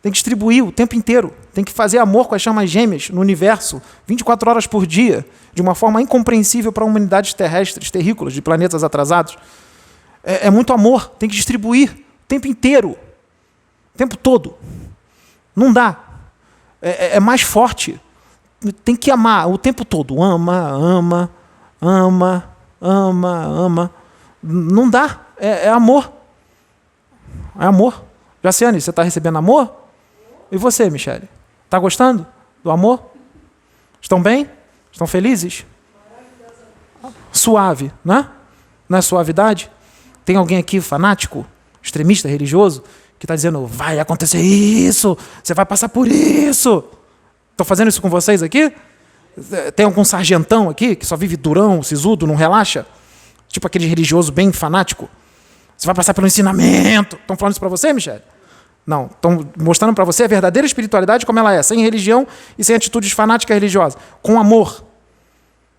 Speaker 1: Tem que distribuir o tempo inteiro. Tem que fazer amor com as chamas gêmeas no universo, 24 horas por dia, de uma forma incompreensível para humanidades terrestres, terrícolas, de planetas atrasados. É muito amor. Tem que distribuir o tempo inteiro. O tempo todo. Não dá. É mais forte. Tem que amar o tempo todo. Ama, ama, ama, ama, ama. Não dá. É amor. É amor. Jaciane, você está recebendo amor? E você, Michele? Está gostando do amor? Estão bem? Estão felizes? Suave, né? Não é suavidade? Tem alguém aqui fanático, extremista, religioso, que está dizendo, vai acontecer isso, você vai passar por isso. Estou fazendo isso com vocês aqui? Tem algum sargentão aqui que só vive durão, sisudo, não relaxa? Tipo aquele religioso bem fanático? Você vai passar pelo ensinamento. Estão falando isso para você, Michele? Não. Estão mostrando para você a verdadeira espiritualidade como ela é, sem religião e sem atitudes fanáticas religiosas. Com amor,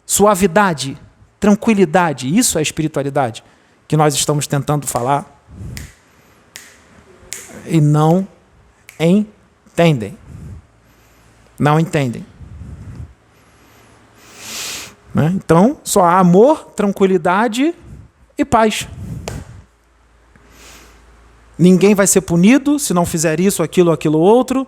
Speaker 1: suavidade, tranquilidade. Isso é espiritualidade que nós estamos tentando falar. E não entendem. Não entendem. Né? Então, só há amor, tranquilidade e paz. Ninguém vai ser punido se não fizer isso, aquilo outro.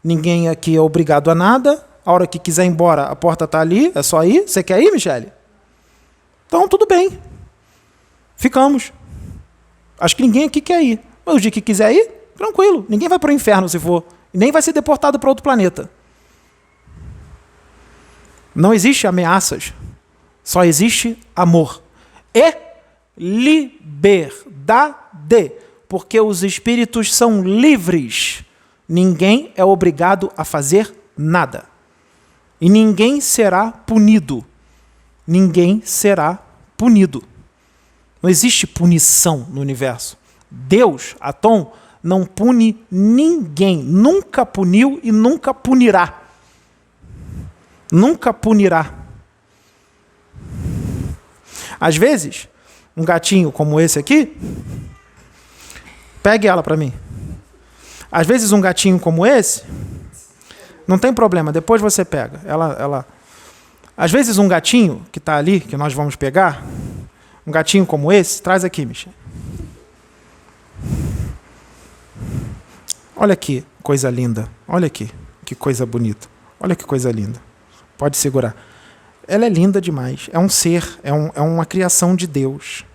Speaker 1: Ninguém aqui é obrigado a nada. A hora que quiser ir embora, a porta está ali, é só ir. Você quer ir, Michele? Então, tudo bem. Ficamos. Acho que ninguém aqui quer ir. Mas o dia que quiser ir, tranquilo. Ninguém vai para o inferno se for. E nem vai ser deportado para outro planeta. Não existe ameaças. Só existe amor. E liberdade. Porque os espíritos são livres. Ninguém é obrigado a fazer nada. E ninguém será punido. Ninguém será punido. Não existe punição no universo. Deus, Atom, não pune ninguém. Nunca puniu e nunca punirá. Nunca punirá. Às vezes, um gatinho como esse aqui, pegue ela para mim. Às vezes um gatinho como esse, não tem problema, depois você pega. Às vezes um gatinho que está ali, que nós vamos pegar, um gatinho como esse, traz aqui, Michel. Olha aqui, coisa linda. Olha aqui, que coisa bonita. Olha que coisa linda. Pode segurar. Ela é linda demais. É um ser, é uma criação de Deus.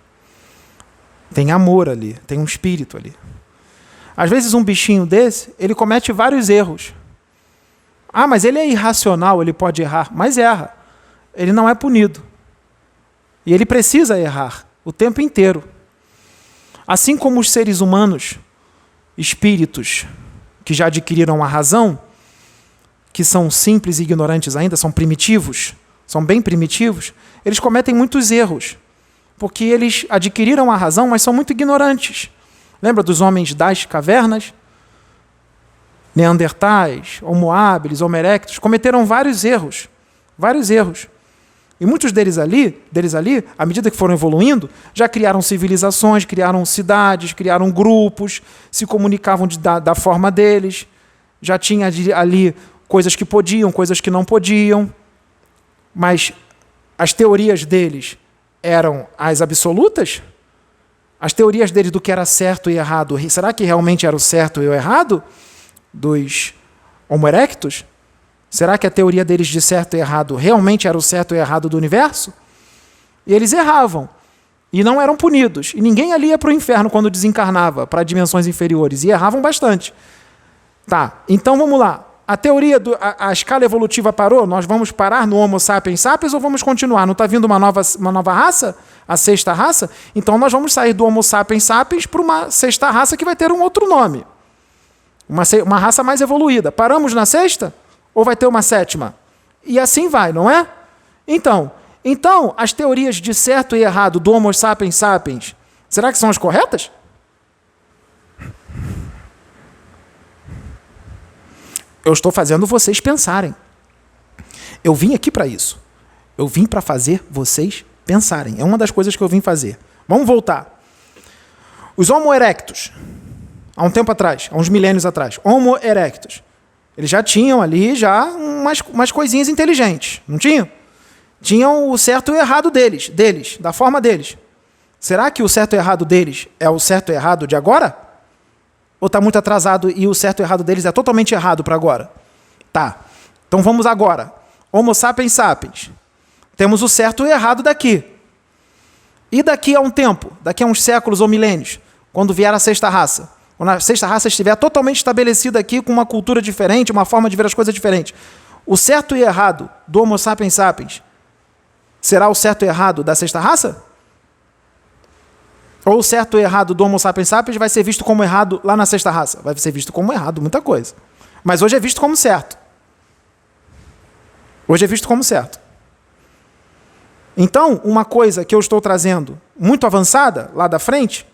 Speaker 1: Tem amor ali, tem um espírito ali. Às vezes um bichinho desse, ele comete vários erros. Ah, mas ele é irracional, ele pode errar. Mas erra. Ele não é punido. E ele precisa errar o tempo inteiro. Assim como os seres humanos, espíritos que já adquiriram a razão, que são simples e ignorantes ainda, são primitivos, são bem primitivos, eles cometem muitos erros. Porque eles adquiriram a razão, mas são muito ignorantes. Lembra dos homens das cavernas? Neandertais, Homo habilis, Homo erectus, cometeram vários erros. Vários erros. E muitos deles ali, à medida que foram evoluindo, já criaram civilizações, criaram cidades, criaram grupos, se comunicavam da forma deles. Já tinha ali coisas que podiam, coisas que não podiam. Mas as teorias deles eram as absolutas? As teorias deles do que era certo e errado, será que realmente era o certo e o errado dos Homo erectus? Será que a teoria deles de certo e errado realmente era o certo e errado do universo? E eles erravam. E não eram punidos. E ninguém ali ia para o inferno quando desencarnava, para dimensões inferiores. E erravam bastante. Tá, então vamos lá. A teoria, a escala evolutiva parou? Nós vamos parar no Homo sapiens sapiens ou vamos continuar? Não está vindo uma nova raça? A sexta raça? Então nós vamos sair do Homo sapiens sapiens para uma sexta raça que vai ter um outro nome. Uma raça mais evoluída. Paramos na sexta? Ou vai ter uma sétima? E assim vai, não é? Então, as teorias de certo e errado do Homo sapiens sapiens, será que são as corretas? Eu estou fazendo vocês pensarem. Eu vim aqui para isso. Eu vim para fazer vocês pensarem. É uma das coisas que eu vim fazer. Vamos voltar. Os Homo erectus, há um tempo atrás, há uns milênios atrás, Homo erectus, eles já tinham ali umas coisinhas inteligentes, não tinham? Tinham o certo e o errado deles, da forma deles. Será que o certo e o errado deles é o certo e errado de agora? Ou está muito atrasado e o certo e errado deles é totalmente errado para agora? Tá. Então vamos agora. Homo sapiens sapiens. Temos o certo e o errado daqui. E daqui a um tempo, daqui a uns séculos ou milênios, quando vier a sexta raça, quando a sexta raça estiver totalmente estabelecida aqui com uma cultura diferente, uma forma de ver as coisas diferente, o certo e errado do Homo sapiens sapiens será o certo e errado da sexta raça? Ou o certo e errado do Homo sapiens sapiens vai ser visto como errado lá na sexta raça? Vai ser visto como errado, muita coisa. Mas hoje é visto como certo. Hoje é visto como certo. Então, uma coisa que eu estou trazendo muito avançada, lá da frente,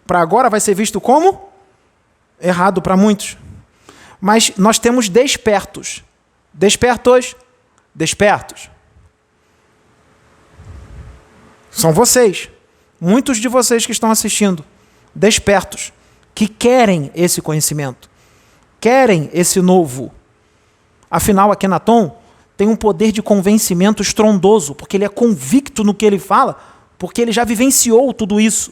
Speaker 1: para agora vai ser visto como errado para muitos. Mas nós temos despertos. Despertos. São vocês. Muitos de vocês que estão assistindo, despertos, que querem esse conhecimento, querem esse novo. Afinal, aqui na Tom, tem um poder de convencimento estrondoso, porque ele é convicto no que ele fala, porque ele já vivenciou tudo isso.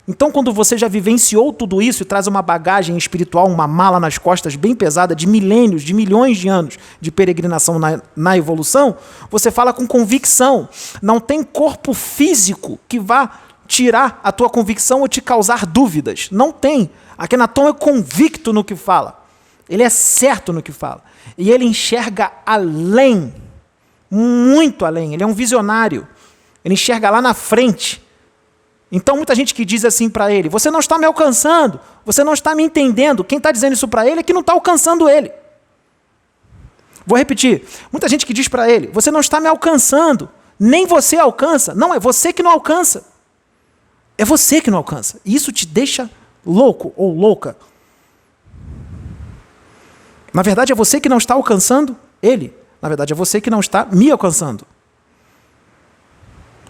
Speaker 1: Então, quando você já vivenciou tudo isso e traz uma bagagem espiritual, uma mala nas costas bem pesada de milênios, de milhões de anos de peregrinação na evolução, você fala com convicção. Não tem corpo físico que vá tirar a tua convicção ou te causar dúvidas. Não tem. Akhenaton é convicto no que fala. Ele é certo no que fala. E ele enxerga além, muito além. Ele é um visionário. Ele enxerga lá na frente. Então, muita gente que diz assim para ele, você não está me alcançando, você não está me entendendo. Quem está dizendo isso para ele é que não está alcançando ele. Vou repetir. Muita gente que diz para ele, você não está me alcançando, nem você alcança. Não, é você que não alcança. É você que não alcança. E isso te deixa louco ou louca. Na verdade, é você que não está alcançando ele. Na verdade, é você que não está me alcançando.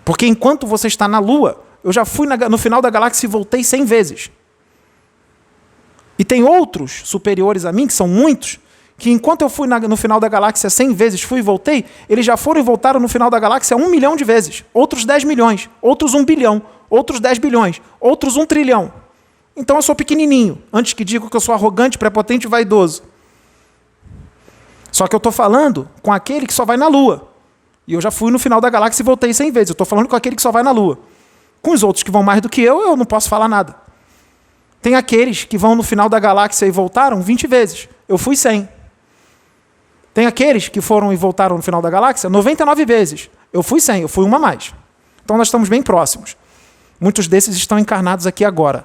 Speaker 1: Porque enquanto você está na Lua, eu já fui no final da galáxia e voltei 100 vezes. E tem outros superiores a mim, que são muitos, que enquanto eu fui no final da galáxia 100 vezes, fui e voltei, eles já foram e voltaram no final da galáxia 1 milhão de vezes. Outros 10 milhões, outros 1 bilhão, outros 10 bilhões, outros 1 trilhão. Então eu sou pequenininho, antes que digam que eu sou arrogante, prepotente e vaidoso. Só que eu estou falando com aquele que só vai na Lua. E eu já fui no final da galáxia e voltei 100 vezes. Eu estou falando com aquele que só vai na Lua. Com os outros que vão mais do que eu não posso falar nada. Tem aqueles que vão no final da galáxia e voltaram 20 vezes. Eu fui 100. Tem aqueles que foram e voltaram no final da galáxia 99 vezes. Eu fui 100, eu fui uma a mais. Então nós estamos bem próximos. Muitos desses estão encarnados aqui agora.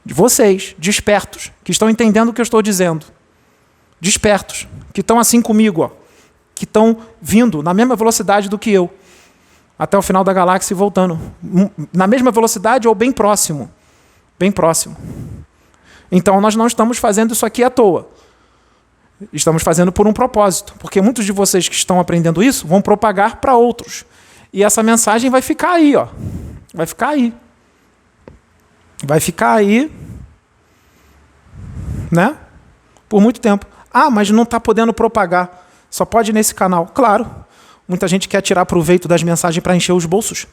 Speaker 1: De vocês, despertos, que estão entendendo o que eu estou dizendo. Despertos, que estão assim comigo, ó, que estão vindo na mesma velocidade do que eu. Até o final da galáxia e voltando. Na mesma velocidade ou bem próximo. Bem próximo. Então, nós não estamos fazendo isso aqui à toa. Estamos fazendo por um propósito. Porque muitos de vocês que estão aprendendo isso vão propagar para outros. E essa mensagem vai ficar aí, ó. Vai ficar aí. Vai ficar aí, né? Por muito tempo. Ah, mas não está podendo propagar. Só pode nesse canal. Claro. Muita gente quer tirar proveito das mensagens para encher os bolsos.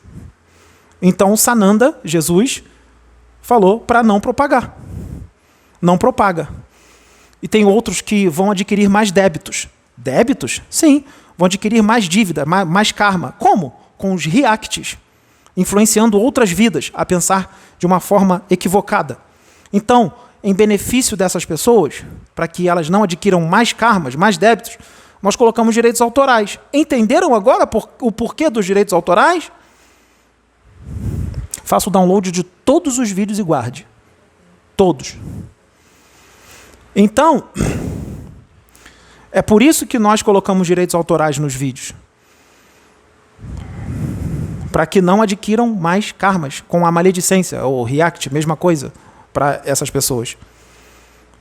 Speaker 1: Então, o Sananda, Jesus, falou para não propagar. Não propaga. E tem outros que vão adquirir mais débitos. Débitos? Sim. Vão adquirir mais dívida, mais karma. Como? Com os reacts. Influenciando outras vidas a pensar de uma forma equivocada. Então, em benefício dessas pessoas, para que elas não adquiram mais karmas, mais débitos, nós colocamos direitos autorais. Entenderam agora o porquê dos direitos autorais? Faça o download de todos os vídeos e guarde. Todos. Então, é por isso que nós colocamos direitos autorais nos vídeos. Para que não adquiram mais karmas com a maledicência, ou react, mesma coisa, para essas pessoas.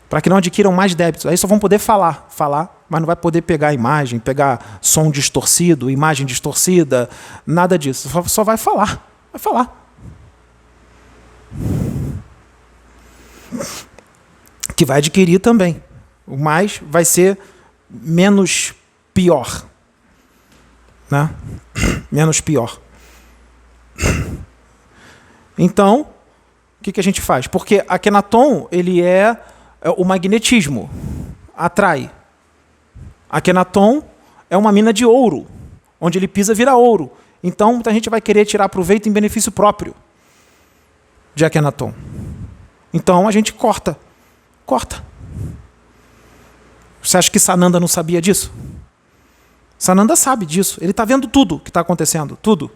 Speaker 1: Para que não adquiram mais débitos. Aí só vão poder falar, mas não vai poder pegar imagem, pegar som distorcido, imagem distorcida, nada disso. Só vai falar. Vai falar. Que vai adquirir também. O mais vai ser menos pior. Né? Menos pior. Então, o que a gente faz? Porque Akhenaton, ele é o magnetismo, atrai. Akhenaton é uma mina de ouro, onde ele pisa vira ouro. Então, muita gente vai querer tirar proveito em benefício próprio de Akhenaton. Então, a gente corta. Corta. Você acha que Sananda não sabia disso? Sananda sabe disso. Ele está vendo tudo que está acontecendo. Tudo.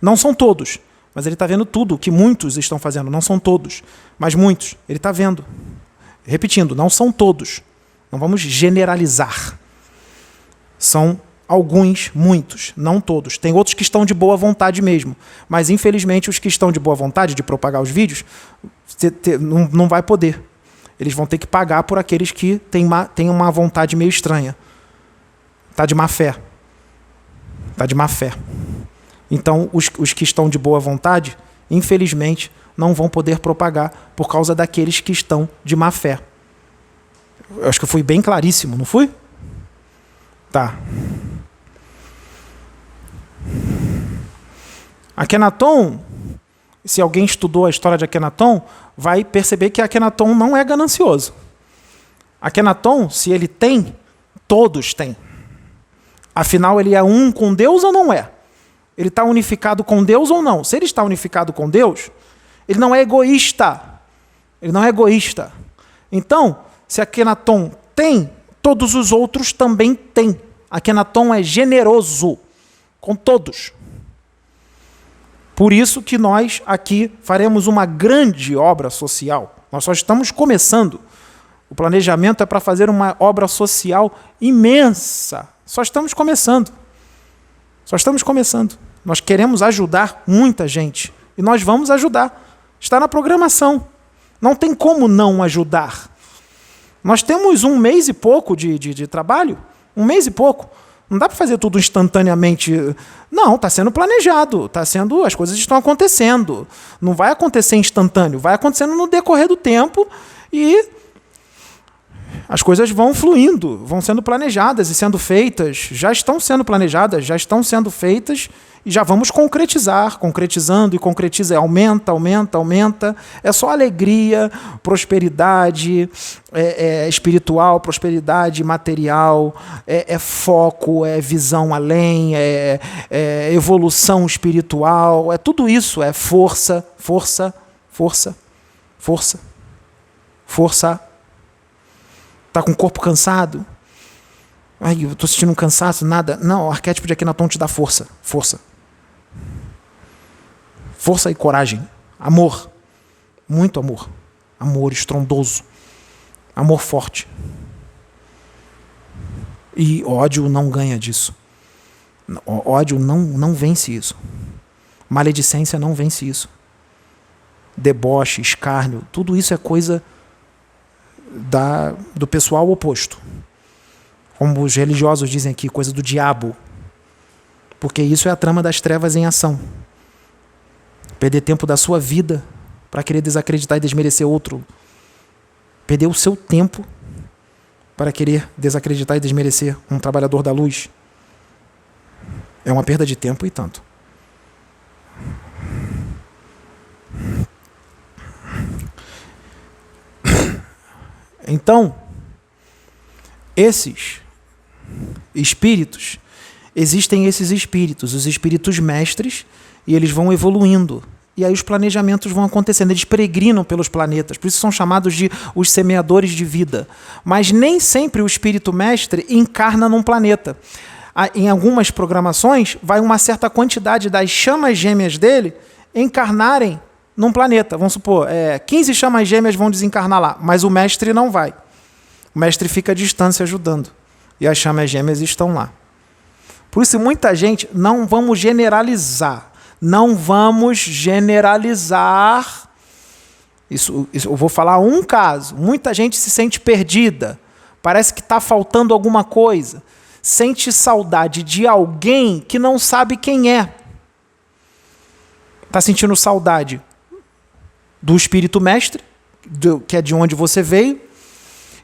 Speaker 1: Não são todos, mas ele está vendo tudo que muitos estão fazendo. Não são todos, mas muitos. Ele está vendo. Repetindo, não são todos. Não vamos generalizar. São alguns, muitos, não todos. Tem outros que estão de boa vontade mesmo. Mas, infelizmente, os que estão de boa vontade de propagar os vídeos, não vai poder. Eles vão ter que pagar por aqueles que têm uma vontade meio estranha. Está de má fé. Está de má fé. Então, os que estão de boa vontade, infelizmente, não vão poder propagar por causa daqueles que estão de má fé. Eu acho que eu fui bem claríssimo, não fui? Tá. Akhenaton, se alguém estudou a história de Akhenaton, vai perceber que Akhenaton não é ganancioso. Akhenaton, se ele tem, todos têm. Afinal, ele é um com Deus ou não é? Ele está unificado com Deus ou não? Se ele está unificado com Deus, ele não é egoísta. Ele não é egoísta. Então, se Akhenaton tem, todos os outros também têm. Akhenaton é generoso com todos. Por isso que nós aqui faremos uma grande obra social. Nós só estamos começando. O planejamento é para fazer uma obra social imensa. Só estamos começando. Só estamos começando. Nós queremos ajudar muita gente. E nós vamos ajudar. Está na programação. Não tem como não ajudar. Nós temos 1 mês e pouco de trabalho. 1 mês e pouco. Não dá para fazer tudo instantaneamente. Não, está sendo planejado. As coisas estão acontecendo. Não vai acontecer instantâneo. Vai acontecendo no decorrer do tempo e as coisas vão fluindo, vão sendo planejadas e sendo feitas. Já estão sendo planejadas, já estão sendo feitas e já vamos concretizar, concretizando e concretiza. Aumenta, aumenta, aumenta. É só alegria, prosperidade espiritual, prosperidade material, é foco, é visão além, é evolução espiritual, é tudo isso, é força, força, força, força, força. Está com o corpo cansado? Ai, eu estou sentindo um cansaço, nada. Não, o arquétipo de Akhenaton te dá força. Força. Força e coragem. Amor. Muito amor. Amor estrondoso. Amor forte. E ódio não ganha disso. Ódio não vence isso. Maledicência não vence isso. Deboche, escárnio, tudo isso é coisa do pessoal oposto. Como os religiosos dizem aqui, coisa do diabo. Porque isso é a trama das trevas em ação. Perder tempo da sua vida para querer desacreditar e desmerecer outro. Perder o seu tempo para querer desacreditar e desmerecer um trabalhador da luz. É uma perda de tempo e tanto. Então, esses espíritos, existem esses espíritos, os espíritos mestres, e eles vão evoluindo. E aí os planejamentos vão acontecendo, eles peregrinam pelos planetas, por isso são chamados de os semeadores de vida. Mas nem sempre o espírito mestre encarna num planeta. Em algumas programações, vai uma certa quantidade das chamas gêmeas dele encarnarem num planeta. Vamos supor, 15 chamas gêmeas vão desencarnar lá, mas o mestre não vai. O mestre fica à distância ajudando. E as chamas gêmeas estão lá. Por isso, muita gente, não vamos generalizar. Não vamos generalizar. Isso eu vou falar um caso. Muita gente se sente perdida. Parece que está faltando alguma coisa. Sente saudade de alguém que não sabe quem é. Está sentindo saudade do espírito mestre, que é de onde você veio,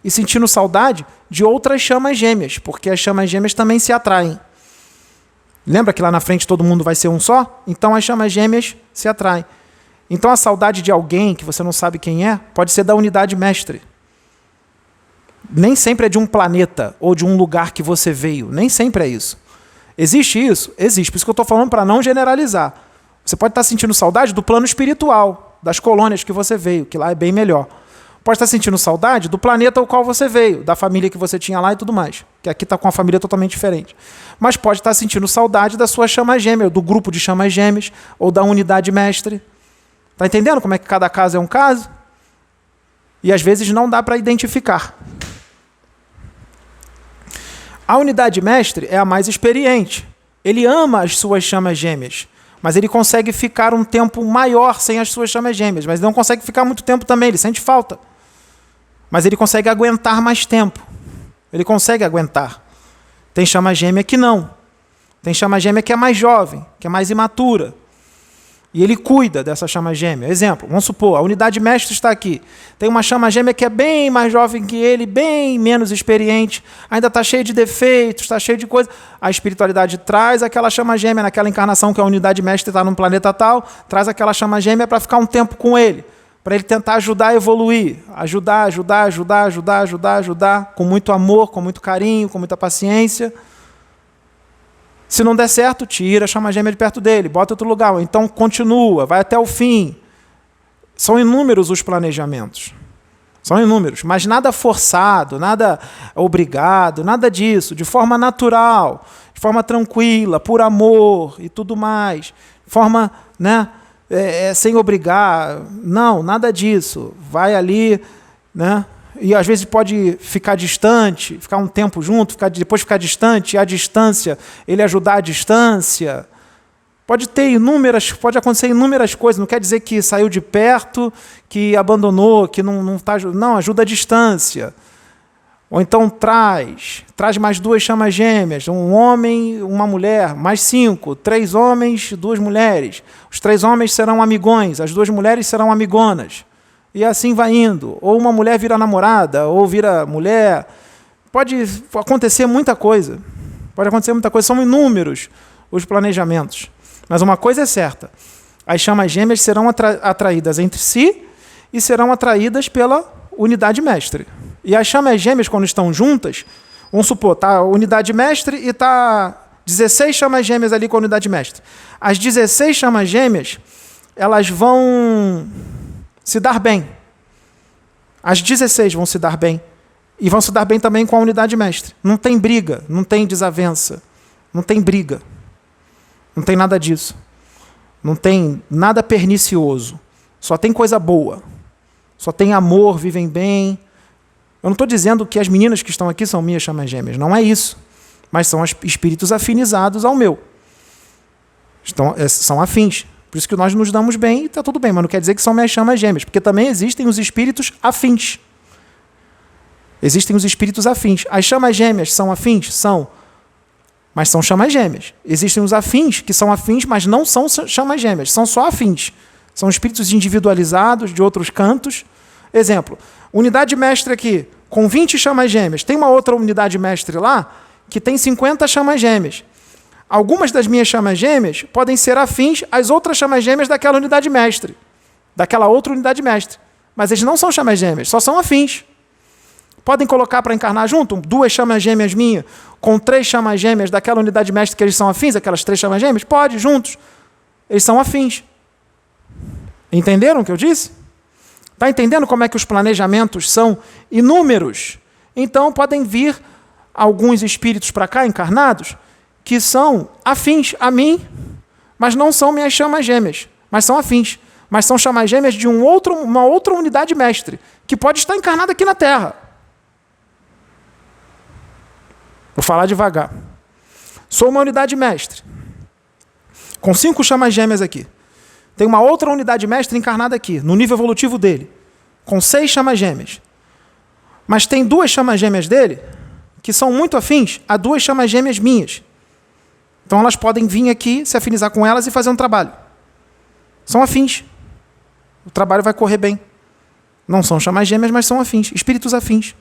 Speaker 1: e sentindo saudade de outras chamas gêmeas, porque as chamas gêmeas também se atraem. Lembra que lá na frente todo mundo vai ser um só? Então as chamas gêmeas se atraem. Então a saudade de alguém que você não sabe quem é, pode ser da unidade mestre. Nem sempre é de um planeta ou de um lugar que você veio. Nem sempre é isso. Existe isso? Existe. Por isso que eu estou falando para não generalizar. Você pode estar sentindo saudade do plano espiritual, das colônias que você veio, que lá é bem melhor. Pode estar sentindo saudade do planeta ao qual você veio, da família que você tinha lá e tudo mais. Que aqui está com uma família totalmente diferente. Mas pode estar sentindo saudade da sua chama gêmea, do grupo de chamas gêmeas, ou da unidade mestre. Está entendendo como é que cada caso é um caso? E às vezes não dá para identificar. A unidade mestre é a mais experiente. Ele ama as suas chamas gêmeas. Mas ele consegue ficar um tempo maior sem as suas chamas gêmeas. Mas não consegue ficar muito tempo também, ele sente falta. Mas ele consegue aguentar mais tempo. Ele consegue aguentar. Tem chama gêmea que não. Tem chama gêmea que é mais jovem, que é mais imatura. E ele cuida dessa chama gêmea. Exemplo, vamos supor, a unidade mestre está aqui. Tem uma chama gêmea que é bem mais jovem que ele, bem menos experiente, ainda está cheio de defeitos, está cheio de coisas. A espiritualidade traz aquela chama gêmea naquela encarnação que a unidade mestre está num planeta tal, traz aquela chama gêmea para ficar um tempo com ele, para ele tentar ajudar a evoluir. Ajudar, com muito amor, com muito carinho, com muita paciência. Se não der certo, tira a chama gêmea de perto dele, bota em outro lugar, ou então continua, vai até o fim. São inúmeros os planejamentos. São inúmeros, mas nada forçado, nada obrigado, nada disso, de forma natural, de forma tranquila, por amor e tudo mais, de forma, né, sem obrigar. Não, nada disso. Vai ali, né? E às vezes pode ficar distante, ficar um tempo junto, depois ficar distante, e à distância, ele ajudar à distância. Pode acontecer inúmeras coisas, não quer dizer que saiu de perto, que abandonou, que não está... Não, ajuda à distância. Ou então traz mais 2 chamas gêmeas, um homem, uma mulher, mais 5, 3 homens, 2 mulheres. Os 3 homens serão amigões, as 2 mulheres serão amigonas. E assim vai indo. Ou uma mulher vira namorada, ou vira mulher. Pode acontecer muita coisa. São inúmeros os planejamentos. Mas uma coisa é certa. As chamas gêmeas serão atraídas entre si e serão atraídas pela unidade mestre. E as chamas gêmeas, quando estão juntas, vamos supor, está a unidade mestre e está 16 chamas gêmeas ali com a unidade mestre. As 16 chamas gêmeas, elas vão se dar bem. As 16 vão se dar bem. E vão se dar bem também com a unidade mestre. Não tem briga, não tem desavença, não tem briga. Não tem nada disso. Não tem nada pernicioso. Só tem coisa boa. Só tem amor, vivem bem. Eu não estou dizendo que as meninas que estão aqui são minhas chamas gêmeas. Não é isso. Mas são espíritos afinizados ao meu. São afins. Por isso que nós nos damos bem e está tudo bem, mas não quer dizer que são minhas chamas gêmeas, porque também existem os espíritos afins. Existem os espíritos afins. As chamas gêmeas são afins? São. Mas são chamas gêmeas. Existem os afins, que são afins, mas não são chamas gêmeas, são só afins. São espíritos individualizados de outros cantos. Exemplo, unidade mestre aqui, com 20 chamas gêmeas. Tem uma outra unidade mestre lá, que tem 50 chamas gêmeas. Algumas das minhas chamas gêmeas podem ser afins às outras chamas gêmeas daquela unidade mestre, daquela outra unidade mestre. Mas eles não são chamas gêmeas, só são afins. Podem colocar para encarnar junto 2 chamas gêmeas minhas com 3 chamas gêmeas daquela unidade mestre que eles são afins, aquelas 3 chamas gêmeas? Pode, juntos. Eles são afins. Entenderam o que eu disse? Está entendendo como é que os planejamentos são inúmeros? Então podem vir alguns espíritos para cá, encarnados, que são afins a mim, mas não são minhas chamas gêmeas, mas são afins. Mas são chamas gêmeas de uma outra unidade mestre, que pode estar encarnada aqui na Terra. Vou falar devagar. Sou uma unidade mestre, com 5 chamas gêmeas aqui. Tem uma outra unidade mestre encarnada aqui, no nível evolutivo dele, com 6 chamas gêmeas. Mas tem 2 chamas gêmeas dele, que são muito afins a 2 chamas gêmeas minhas. Então elas podem vir aqui, se afinizar com elas e fazer um trabalho. São afins. O trabalho vai correr bem. Não são chamas gêmeas, mas são afins. Espíritos afins,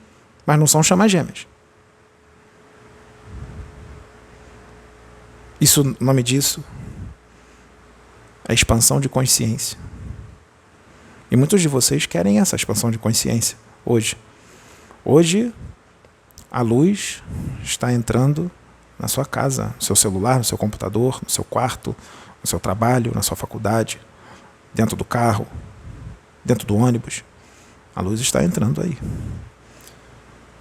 Speaker 1: mas não são chamas gêmeas. Isso, o nome disso é expansão de consciência. E muitos de vocês querem essa expansão de consciência hoje. Hoje, a luz está entrando na sua casa, no seu celular, no seu computador, no seu quarto, no seu trabalho, na sua faculdade, dentro do carro, dentro do ônibus. A luz está entrando aí.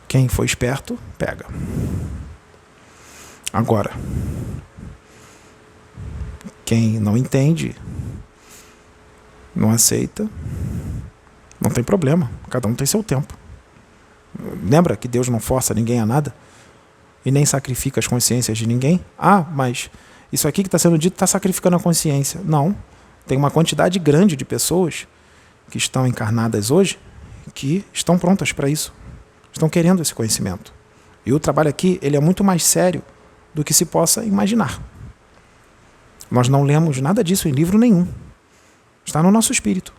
Speaker 1: Quem for esperto, pega. Agora, quem não entende, não aceita, não tem problema. Cada um tem seu tempo. Lembra que Deus não força ninguém a nada? E nem sacrifica as consciências de ninguém? Ah, mas isso aqui que está sendo dito está sacrificando a consciência. Não. Tem uma quantidade grande de pessoas que estão encarnadas hoje que estão prontas para isso. Estão querendo esse conhecimento. E o trabalho aqui ele é muito mais sério do que se possa imaginar. Nós não lemos nada disso em livro nenhum. Está no nosso espírito.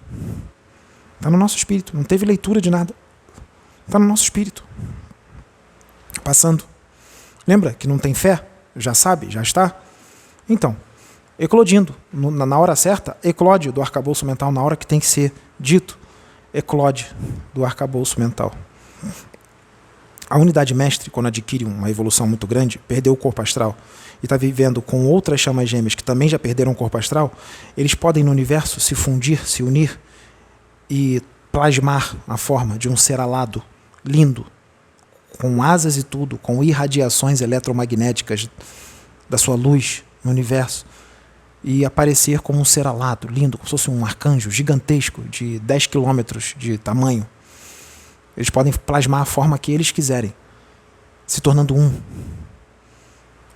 Speaker 1: Está no nosso espírito. Não teve leitura de nada. Está no nosso espírito. Passando. Lembra que não tem fé? Já sabe? Já está? Então, eclodindo. Na hora certa, eclode do arcabouço mental na hora que tem que ser dito. Eclode do arcabouço mental. A unidade mestre, quando adquire uma evolução muito grande, perdeu o corpo astral e está vivendo com outras chamas gêmeas que também já perderam o corpo astral, eles podem no universo se fundir, se unir e plasmar a forma de um ser alado, lindo, com asas e tudo, com irradiações eletromagnéticas da sua luz no universo, e aparecer como um ser alado, lindo, como se fosse um arcanjo gigantesco de 10 quilômetros de tamanho. Eles podem plasmar a forma que eles quiserem, se tornando um.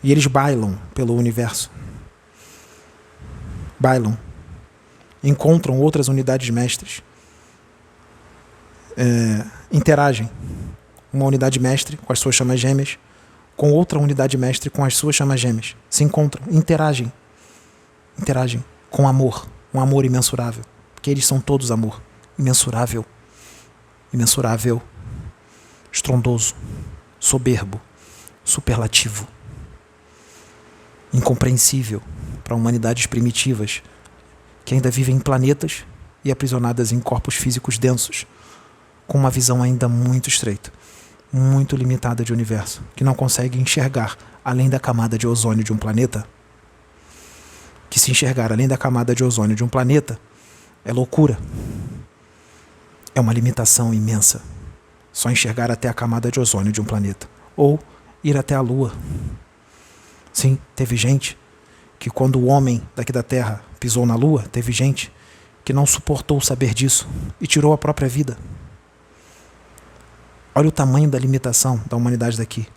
Speaker 1: E eles bailam pelo universo. Bailam. Encontram outras unidades mestres. Interagem. Uma unidade mestre com as suas chamas gêmeas, com outra unidade mestre com as suas chamas gêmeas. Se encontram, interagem. Interagem com amor. Um amor imensurável. Porque eles são todos amor. Imensurável. Imensurável, estrondoso, soberbo, superlativo, incompreensível para humanidades primitivas que ainda vivem em planetas e aprisionadas em corpos físicos densos, com uma visão ainda muito estreita, muito limitada de universo, que não consegue enxergar além da camada de ozônio de um planeta. Que se enxergar além da camada de ozônio de um planeta é loucura. É uma limitação imensa. Só enxergar até a camada de ozônio de um planeta. Ou ir até a Lua. Sim, teve gente que quando o homem daqui da Terra pisou na Lua, teve gente que não suportou saber disso e tirou a própria vida. Olha o tamanho da limitação da humanidade daqui.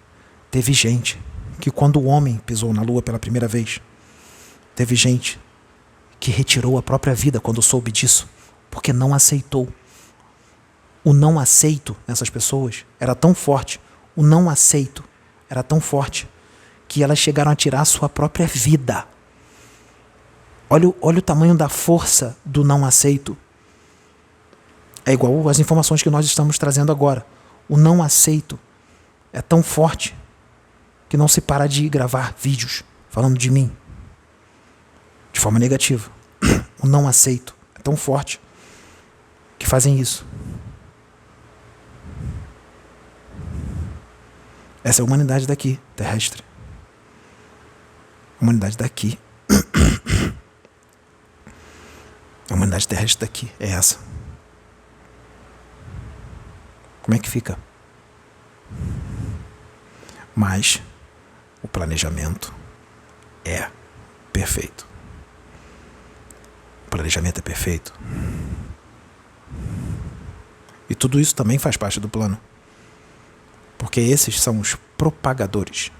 Speaker 1: Teve gente que quando o homem pisou na Lua pela primeira vez, teve gente que retirou a própria vida quando soube disso, porque não aceitou. O não aceito nessas pessoas era tão forte, o não aceito era tão forte, que elas chegaram a tirar a sua própria vida. Olha o tamanho da força do não aceito. É igual às informações que nós estamos trazendo agora. O não aceito é tão forte que não se para de gravar vídeos falando de mim de forma negativa. O não aceito é tão forte que fazem isso. Essa é a humanidade daqui, terrestre. A humanidade daqui. A humanidade terrestre daqui é essa. Como é que fica? Mas o planejamento é perfeito. O planejamento é perfeito. E tudo isso também faz parte do plano. Porque esses são os propagadores.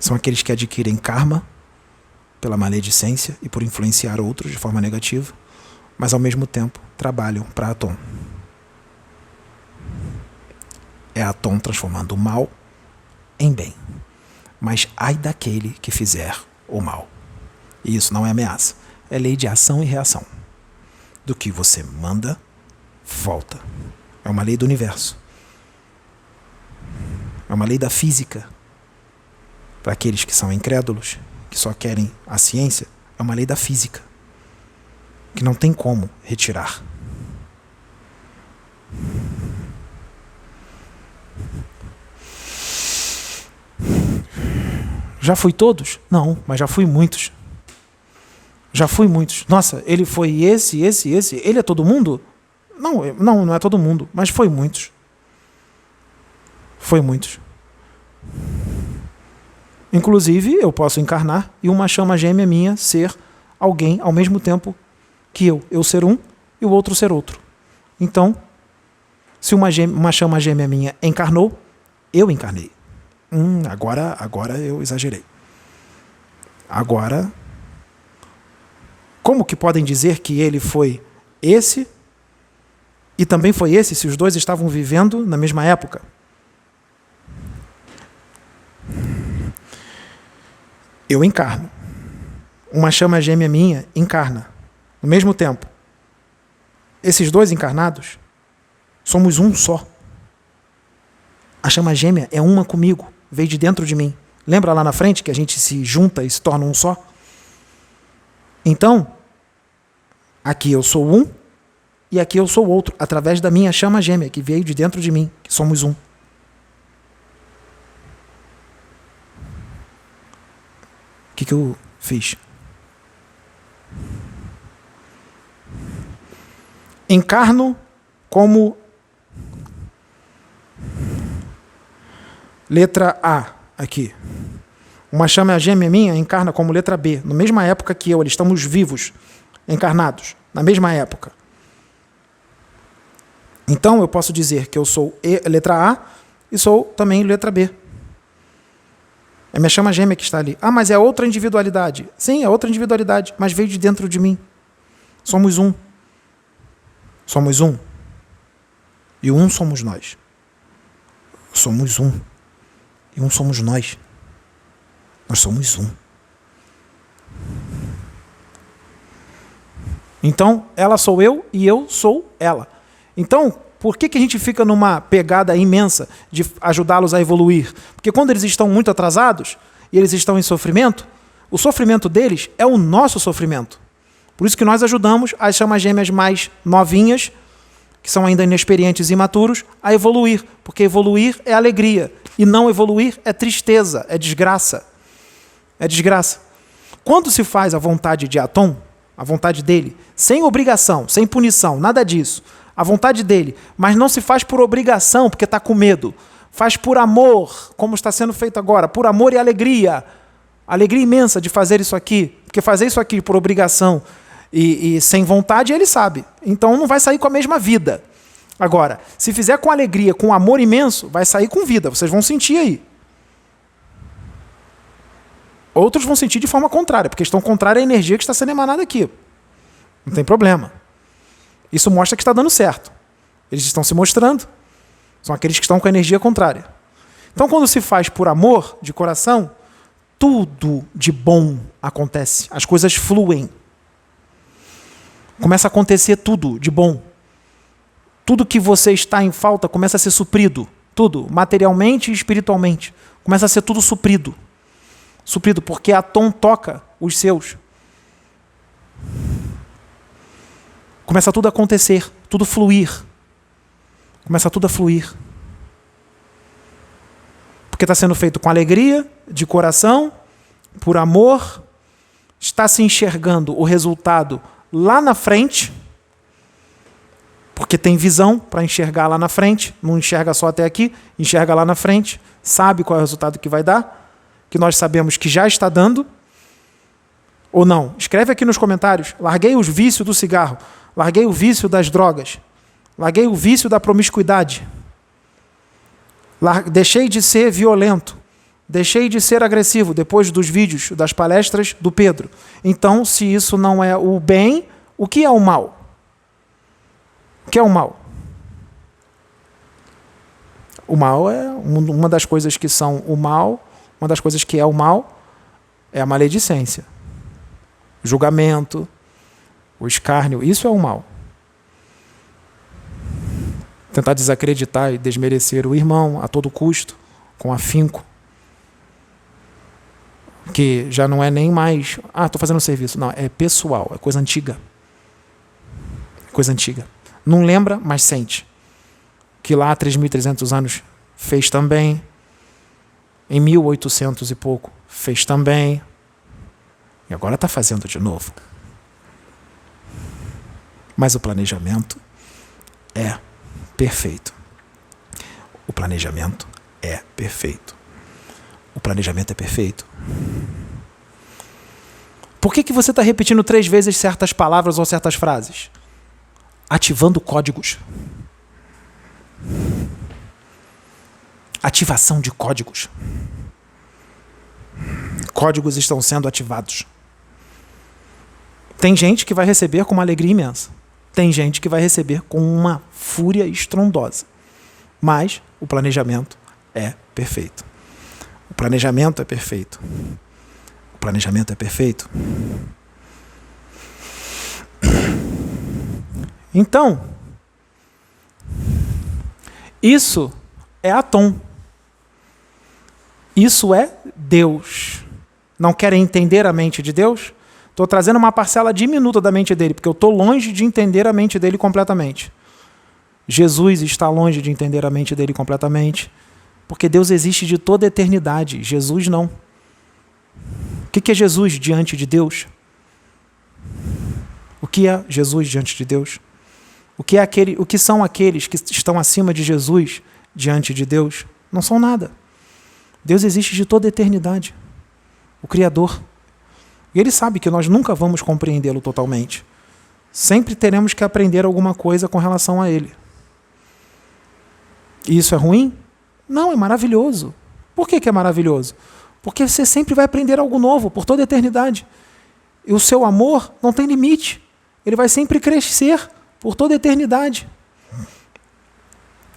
Speaker 1: São aqueles que adquirem karma pela maledicência e por influenciar outros de forma negativa, mas ao mesmo tempo trabalham para Atom. É Atom transformando o mal em bem. Mas ai daquele que fizer o mal. E isso não é ameaça. É lei de ação e reação. Do que você manda, volta. É uma lei do universo. É uma lei da física. Para aqueles que são incrédulos, que só querem a ciência, é uma lei da física. Que não tem como retirar. Já fui todos? Não, mas já fui muitos. Já fui muitos. Nossa, ele foi esse. Ele é todo mundo? Não é todo mundo, mas foi muitos. Foi muitos. Inclusive, eu posso encarnar e uma chama gêmea minha ser alguém ao mesmo tempo que eu ser um e o outro ser outro. Então, se uma chama gêmea minha encarnou, eu encarnei. Agora eu exagerei. Agora, como que podem dizer que ele foi esse e também foi esse, se os dois estavam vivendo na mesma época? Eu encarno. uma chama gêmea minha encarna, no mesmo tempo. Esses dois encarnados, somos um só. A chama gêmea é uma comigo, veio de dentro de mim. Lembra lá na frente que a gente se junta e se torna um só? Então, aqui eu sou um e aqui eu sou outro, através da minha chama gêmea, que veio de dentro de mim, que somos um. O que eu fiz? Encarno como letra A, aqui. Uma chama gêmea minha encarna como letra B, na mesma época que eu, eles estamos vivos, encarnados, na mesma época. Então eu posso dizer que eu sou letra A e sou também letra B. É minha chama gêmea que está ali. Ah, mas é outra individualidade. Sim, é outra individualidade, mas veio de dentro de mim. Somos um. Somos um. E um somos nós. Somos um. E um somos nós. Nós somos um. Então, ela sou eu e eu sou ela. Então, por que a gente fica numa pegada imensa de ajudá-los a evoluir? Porque quando eles estão muito atrasados e eles estão em sofrimento, o sofrimento deles é o nosso sofrimento. Por isso que nós ajudamos as chamas gêmeas mais novinhas, que são ainda inexperientes e imaturos, a evoluir. Porque evoluir é alegria. E não evoluir é tristeza, é desgraça. É desgraça. Quando se faz a vontade de Atom, a vontade dele, sem obrigação, sem punição, nada disso, a vontade dele, mas não se faz por obrigação, porque está com medo. Faz por amor, como está sendo feito agora, por amor e alegria. Alegria imensa de fazer isso aqui, porque fazer isso aqui por obrigação e sem vontade, ele sabe. Então não vai sair com a mesma vida. Agora, se fizer com alegria, com amor imenso, vai sair com vida. Vocês vão sentir aí. Outros vão sentir de forma contrária, porque estão contrária à energia que está sendo emanada aqui. Não tem problema. Isso mostra que está dando certo. Eles estão se mostrando. São aqueles que estão com a energia contrária. Então, quando se faz por amor, de coração, tudo de bom acontece. As coisas fluem. Começa a acontecer tudo de bom. Tudo que você está em falta começa a ser suprido. Tudo, materialmente e espiritualmente. Começa a ser tudo suprido. Suprido, porque Atom toca os seus. Começa tudo a acontecer, tudo fluir. Começa tudo a fluir. Porque está sendo feito com alegria, de coração, por amor, está se enxergando o resultado lá na frente, porque tem visão para enxergar lá na frente, não enxerga só até aqui, enxerga lá na frente, sabe qual é o resultado que vai dar, que nós sabemos que já está dando, ou não. Escreve aqui nos comentários, larguei os vícios do cigarro, larguei o vício das drogas, larguei o vício da promiscuidade, deixei de ser violento, deixei de ser agressivo depois dos vídeos, das palestras do Pedro. Então, se isso não é o bem, o que é o mal? O que é o mal? O mal é uma das coisas que são o mal, uma das coisas que é o mal é a maledicência, o julgamento, o escárnio, isso é o mal. Tentar desacreditar e desmerecer o irmão a todo custo, com afinco. Que já não é nem mais, estou fazendo um serviço. Não, é pessoal, é coisa antiga. Coisa antiga. Não lembra, mas sente. Que lá há 3.300 anos fez também. Em 1800 e pouco fez também. E agora está fazendo de novo. Mas o planejamento é perfeito. O planejamento é perfeito. O planejamento é perfeito. Por que você está repetindo 3 vezes certas palavras ou certas frases? Ativando códigos. Ativação de códigos. Códigos estão sendo ativados. Tem gente que vai receber com uma alegria imensa. Tem gente que vai receber com uma fúria estrondosa. Mas o planejamento é perfeito. O planejamento é perfeito. O planejamento é perfeito. Então, isso é Atom. Isso é Deus. Não querem entender a mente de Deus? Estou trazendo uma parcela diminuta da mente dele, porque eu estou longe de entender a mente dele completamente. Jesus está longe de entender a mente dele completamente, porque Deus existe de toda a eternidade, Jesus não. O que é Jesus diante de Deus? O que é Jesus diante de Deus? O que são aqueles que estão acima de Jesus diante de Deus? Não são nada. Deus existe de toda a eternidade, o Criador. E Ele sabe que nós nunca vamos compreendê-lo totalmente. Sempre teremos que aprender alguma coisa com relação a Ele. E isso é ruim? Não, é maravilhoso. Por que é maravilhoso? Porque você sempre vai aprender algo novo, por toda a eternidade. E o seu amor não tem limite. Ele vai sempre crescer por toda a eternidade.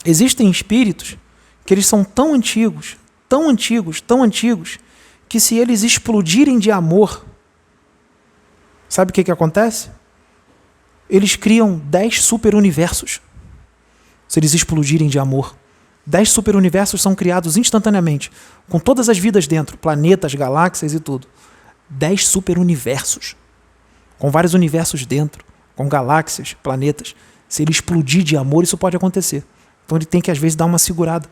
Speaker 1: Existem espíritos que eles são tão antigos, tão antigos, tão antigos, que se eles explodirem de amor, sabe o que acontece? Eles criam 10 superuniversos. Se eles explodirem de amor. 10 superuniversos são criados instantaneamente, com todas as vidas dentro, planetas, galáxias e tudo. 10 superuniversos, com vários universos dentro, com galáxias, planetas. Se ele explodir de amor, isso pode acontecer. Então ele tem que, às vezes, dar uma segurada.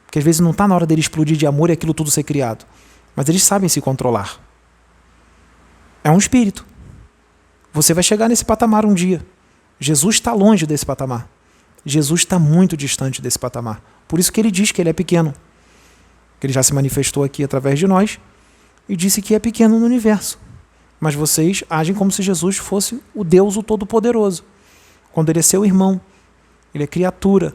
Speaker 1: Porque, às vezes, não está na hora dele explodir de amor e aquilo tudo ser criado. Mas eles sabem se controlar. É um espírito. Você vai chegar nesse patamar um dia. Jesus está longe desse patamar. Jesus está muito distante desse patamar. Por isso que ele diz que ele é pequeno. Que ele já se manifestou aqui através de nós e disse que é pequeno no universo. Mas vocês agem como se Jesus fosse o Deus, o Todo-Poderoso. Quando ele é seu irmão, ele é criatura,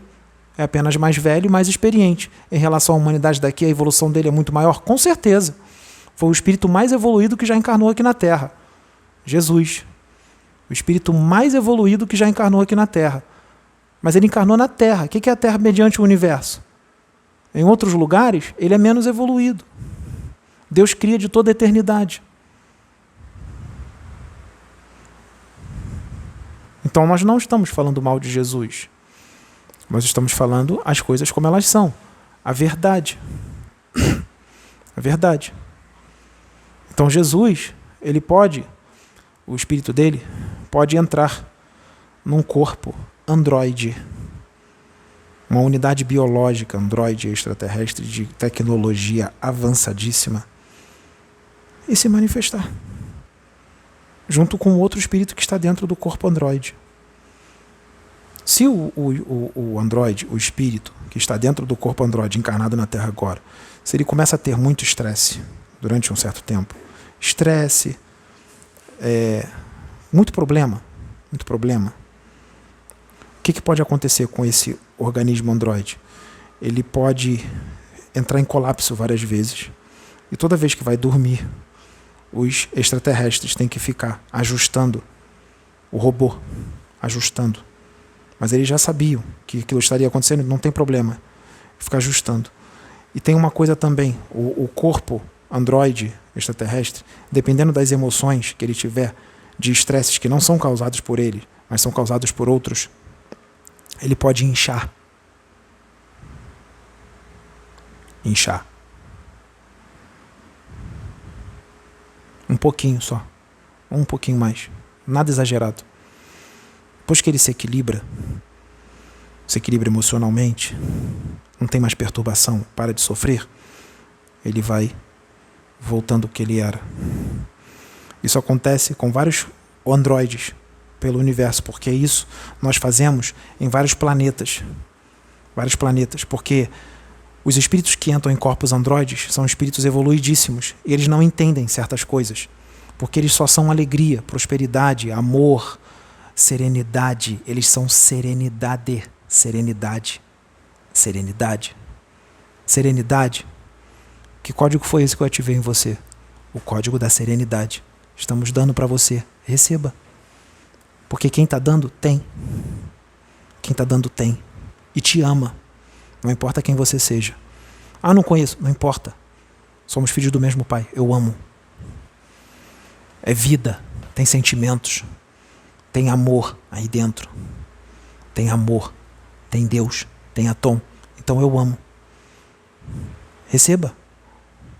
Speaker 1: é apenas mais velho e mais experiente. Em relação à humanidade daqui, a evolução dele é muito maior? Com certeza. Foi o espírito mais evoluído que já encarnou aqui na Terra. Jesus. O espírito mais evoluído que já encarnou aqui na Terra. Mas ele encarnou na Terra. O que é a Terra mediante o universo? Em outros lugares, ele é menos evoluído. Deus cria de toda a eternidade. Então nós não estamos falando mal de Jesus. Nós estamos falando as coisas como elas são. A verdade. A verdade. Então Jesus, ele pode, o espírito dele, pode entrar num corpo androide, uma unidade biológica androide extraterrestre de tecnologia avançadíssima e se manifestar junto com outro espírito que está dentro do corpo androide. Se o androide, o espírito que está dentro do corpo androide encarnado na Terra agora, se ele começa a ter muito estresse durante um certo tempo, estresse, muito problema, o que pode acontecer com esse organismo androide? Ele pode entrar em colapso várias vezes. E toda vez que vai dormir, os extraterrestres têm que ficar ajustando o robô, ajustando. Mas eles já sabiam que aquilo estaria acontecendo, não tem problema. Fica ajustando. E tem uma coisa também, o corpo androide extraterrestre, dependendo das emoções que ele tiver, de estresses que não são causados por ele, mas são causados por outros, ele pode inchar. Inchar. Um pouquinho só. Ou um pouquinho mais. Nada exagerado. Depois que ele se equilibra emocionalmente, não tem mais perturbação, para de sofrer, ele vai voltando ao que ele era. Isso acontece com vários androides pelo universo, porque isso nós fazemos em vários planetas, porque os espíritos que entram em corpos androides são espíritos evoluidíssimos e eles não entendem certas coisas, porque eles só são alegria, prosperidade, amor, serenidade. Eles são serenidade. Que código foi esse que eu ativei em você? O código da serenidade. Estamos dando para você. Receba. Porque quem está dando, tem. Quem está dando, tem. E te ama. Não importa quem você seja. Ah, não conheço. Não importa. Somos filhos do mesmo pai. Eu amo. é vida, tem sentimentos, tem amor aí dentro. Tem amor, tem Deus, tem Atom. Então eu amo. Receba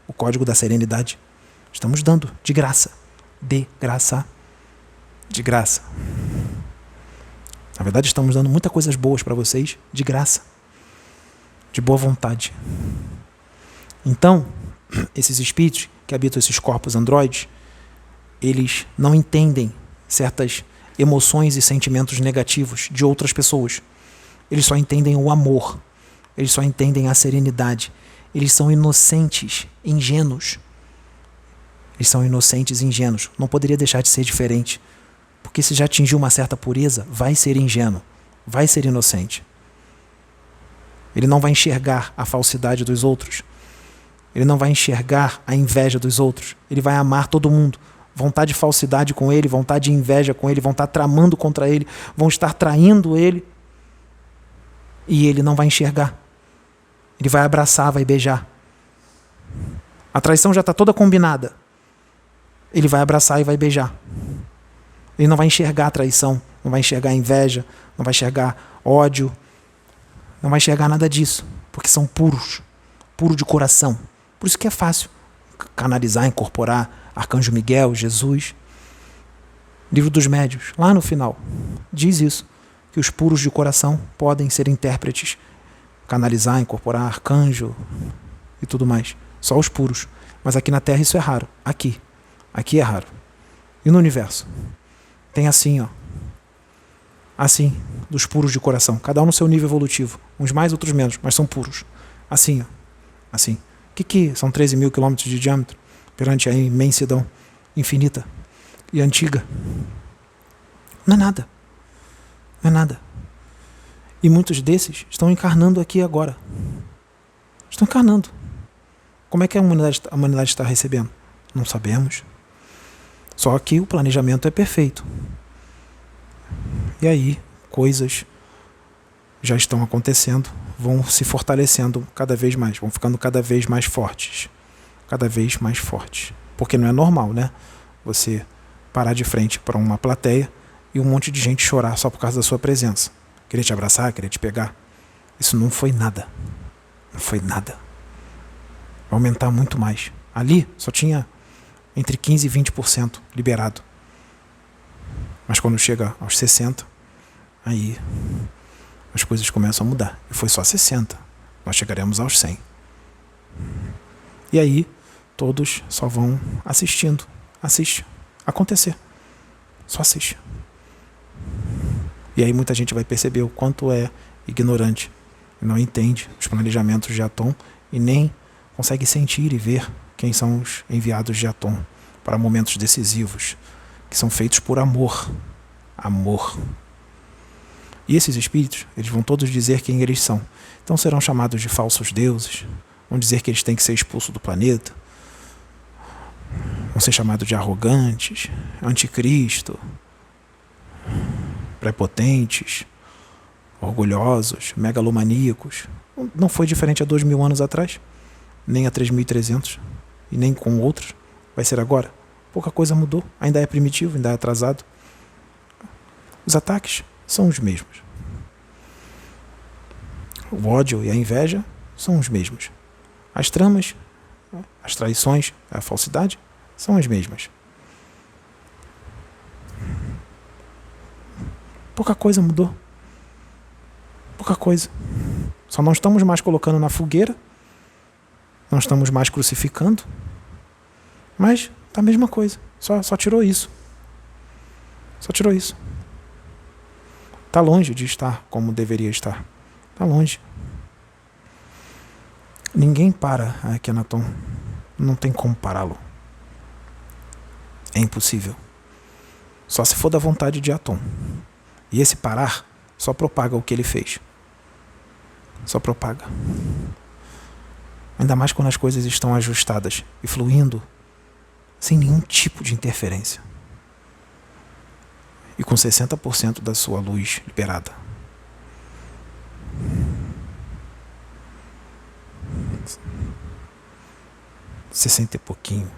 Speaker 1: o código da serenidade. Estamos dando de graça. De graça. De graça. Na verdade, estamos dando muitas coisas boas para vocês de graça. De boa vontade. Então, esses espíritos que habitam esses corpos androides, eles não entendem certas emoções e sentimentos negativos de outras pessoas. Eles só entendem o amor. Eles só entendem a serenidade. Eles são inocentes, ingênuos. Eles são inocentes, ingênuos. Não poderia deixar de ser diferente. Porque se já atingiu uma certa pureza, vai ser ingênuo. Vai ser inocente. Ele não vai enxergar a falsidade dos outros. Ele não vai enxergar a inveja dos outros. Ele vai amar todo mundo. Vão estar de falsidade com ele, vão estar de inveja com ele, vão estar tramando contra ele, vão estar traindo ele. E ele não vai enxergar. Ele vai abraçar, vai beijar. A traição já está toda combinada. Ele vai abraçar e vai beijar. Ele não vai enxergar a traição, não vai enxergar a inveja, não vai enxergar ódio, não vai enxergar nada disso, porque são puros, puro de coração. Por isso que é fácil canalizar, incorporar Arcanjo Miguel, Jesus. Livro dos Médiuns, lá no final, diz isso, que os puros de coração podem ser intérpretes, canalizar, incorporar arcanjo e tudo mais. Só os puros. Mas aqui na Terra isso é raro. Aqui é raro. E no universo? Tem assim, ó. Assim, dos puros de coração. Cada um no seu nível evolutivo. Uns mais, outros menos, mas são puros. Assim, ó. Assim. O que são 13 mil quilômetros de diâmetro perante a imensidão infinita e antiga? Não é nada. Não é nada. E muitos desses estão encarnando aqui agora. Estão encarnando. Como é que a humanidade está recebendo? Não sabemos. Só que o planejamento é perfeito. E aí, coisas já estão acontecendo, vão se fortalecendo cada vez mais, vão ficando cada vez mais fortes. Cada vez mais fortes. Porque não é normal, né? Você parar de frente para uma plateia e um monte de gente chorar só por causa da sua presença. Querer te abraçar, querer te pegar. Isso não foi nada. Não foi nada. Vai aumentar muito mais. Ali só tinha entre 15% e 20% liberado. Mas quando chega aos 60%, aí as coisas começam a mudar. E foi só 60%. Nós chegaremos aos 100%. E aí todos só vão assistindo. Assiste. Acontecer. Só assiste. E aí muita gente vai perceber o quanto é ignorante. E não entende os planejamentos de Atom e nem consegue sentir e ver quem são os enviados de Atom para momentos decisivos, que são feitos por amor. Amor. E esses espíritos, eles vão todos dizer quem eles são. Então serão chamados de falsos deuses, vão dizer que eles têm que ser expulsos do planeta, vão ser chamados de arrogantes, anticristo, prepotentes, orgulhosos, megalomaníacos. Não foi diferente há 2000 anos atrás, nem há 3300, e nem com outros. Vai ser agora. Pouca coisa mudou. Ainda é primitivo, ainda é atrasado. Os ataques são os mesmos. O ódio e a inveja são os mesmos. As tramas, as traições, a falsidade são as mesmas. Pouca coisa mudou. Pouca coisa. Só não estamos mais colocando na fogueira. Não estamos mais crucificando. Mas tá a mesma coisa. Só tirou isso. Só tirou isso. Está longe de estar como deveria estar. Está longe. Ninguém para Akhenaton. Não tem como pará-lo. É impossível. Só se for da vontade de Atom. E esse parar só propaga o que ele fez. Só propaga. Ainda mais quando as coisas estão ajustadas e fluindo sem nenhum tipo de interferência. E com 60% da sua luz liberada. $60 e pouquinho.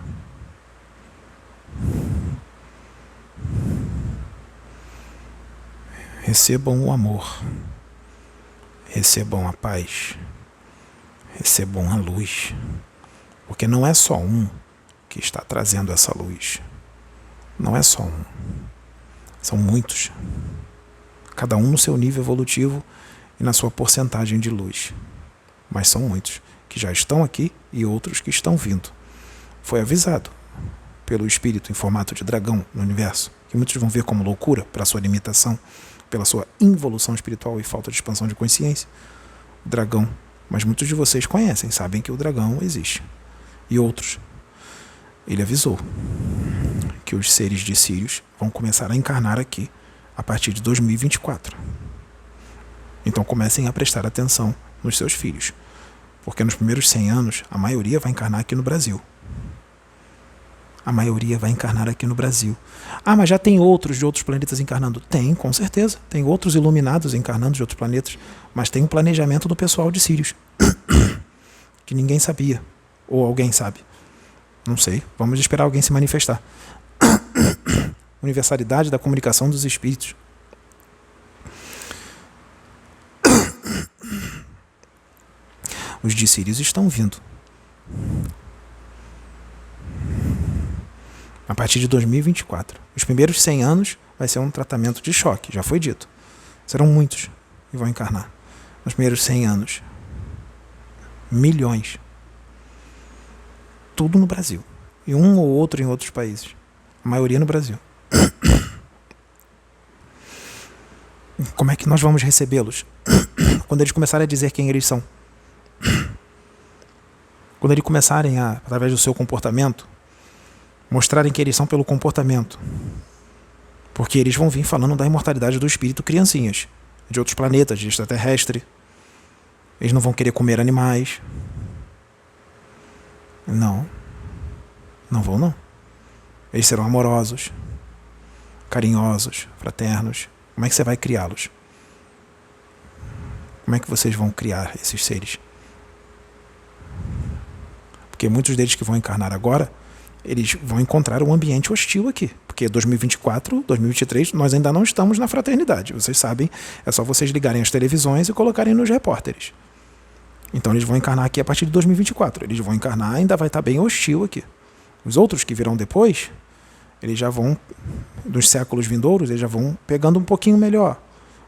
Speaker 1: Recebam o amor, recebam a paz, recebam a luz, porque não é só um que está trazendo essa luz. Não é só um, são muitos, cada um no seu nível evolutivo e na sua porcentagem de luz. Mas são muitos que já estão aqui e outros que estão vindo. Foi avisado pelo espírito em formato de dragão no universo, que muitos vão ver como loucura pela sua limitação, pela sua involução espiritual e falta de expansão de consciência. O dragão, mas muitos de vocês conhecem, sabem que o dragão existe. E outros, ele avisou que os seres de Sírios vão começar a encarnar aqui a partir de 2024. Então comecem a prestar atenção nos seus filhos, porque nos primeiros 100 anos a maioria vai encarnar aqui no Brasil. A maioria vai encarnar aqui no Brasil. Ah, mas já tem outros de outros planetas encarnando? Tem, com certeza. Tem outros iluminados encarnando de outros planetas, mas tem um planejamento do pessoal de Sírios que ninguém sabia. Ou alguém sabe. Não sei. Vamos esperar alguém se manifestar. Universalidade da comunicação dos espíritos. Os de Sírios estão vindo. A partir de 2024. Os primeiros 100 anos vai ser um tratamento de choque, já foi dito. Serão muitos que vão encarnar. Nos primeiros 100 anos. Milhões. Tudo no Brasil. E um ou outro em outros países. A maioria no Brasil. Como é que nós vamos recebê-los? Quando eles começarem a dizer quem eles são. Quando eles começarem a, através do seu comportamento, mostrarem que eles são pelo comportamento. Porque eles vão vir falando da imortalidade do espírito criancinhas, de outros planetas, de extraterrestre. Eles não vão querer comer animais. Não. Não vão, não. Eles serão amorosos, carinhosos, fraternos. Como é que você vai criá-los? Como é que vocês vão criar esses seres? Porque muitos deles que vão encarnar agora, eles vão encontrar um ambiente hostil aqui. Porque 2024, 2023, nós ainda não estamos na fraternidade. Vocês sabem, é só vocês ligarem as televisões e colocarem nos repórteres. Então eles vão encarnar aqui a partir de 2024. Eles vão encarnar, ainda vai estar bem hostil aqui. Os outros que virão depois, eles já vão, dos séculos vindouros, eles já vão pegando um pouquinho melhor.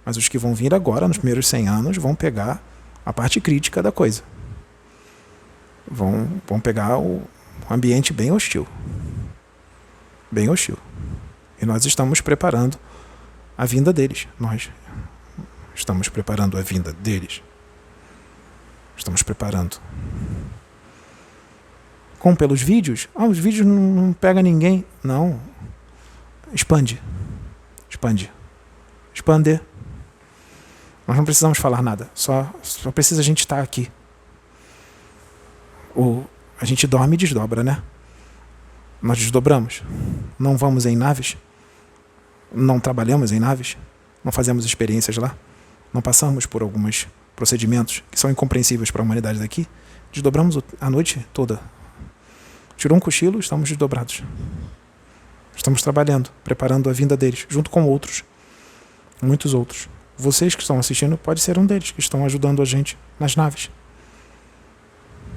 Speaker 1: Mas os que vão vir agora, nos primeiros 100 anos, vão pegar a parte crítica da coisa. Vão pegar o ambiente bem hostil. Bem hostil. E nós estamos preparando a vinda deles. Nós estamos preparando a vinda deles. Estamos preparando. Como pelos vídeos? Os vídeos não pegam ninguém. Não. Expande. Expande. Expander. Nós não precisamos falar nada. Só precisa a gente estar aqui. A gente dorme e desdobra, né? Nós desdobramos. Não vamos em naves. Não trabalhamos em naves. Não fazemos experiências lá. Não passamos por alguns procedimentos que são incompreensíveis para a humanidade daqui. Desdobramos a noite toda. Tirou um cochilo, estamos desdobrados. Estamos trabalhando, preparando a vinda deles, junto com outros. Muitos outros. Vocês que estão assistindo, pode ser um deles, que estão ajudando a gente nas naves.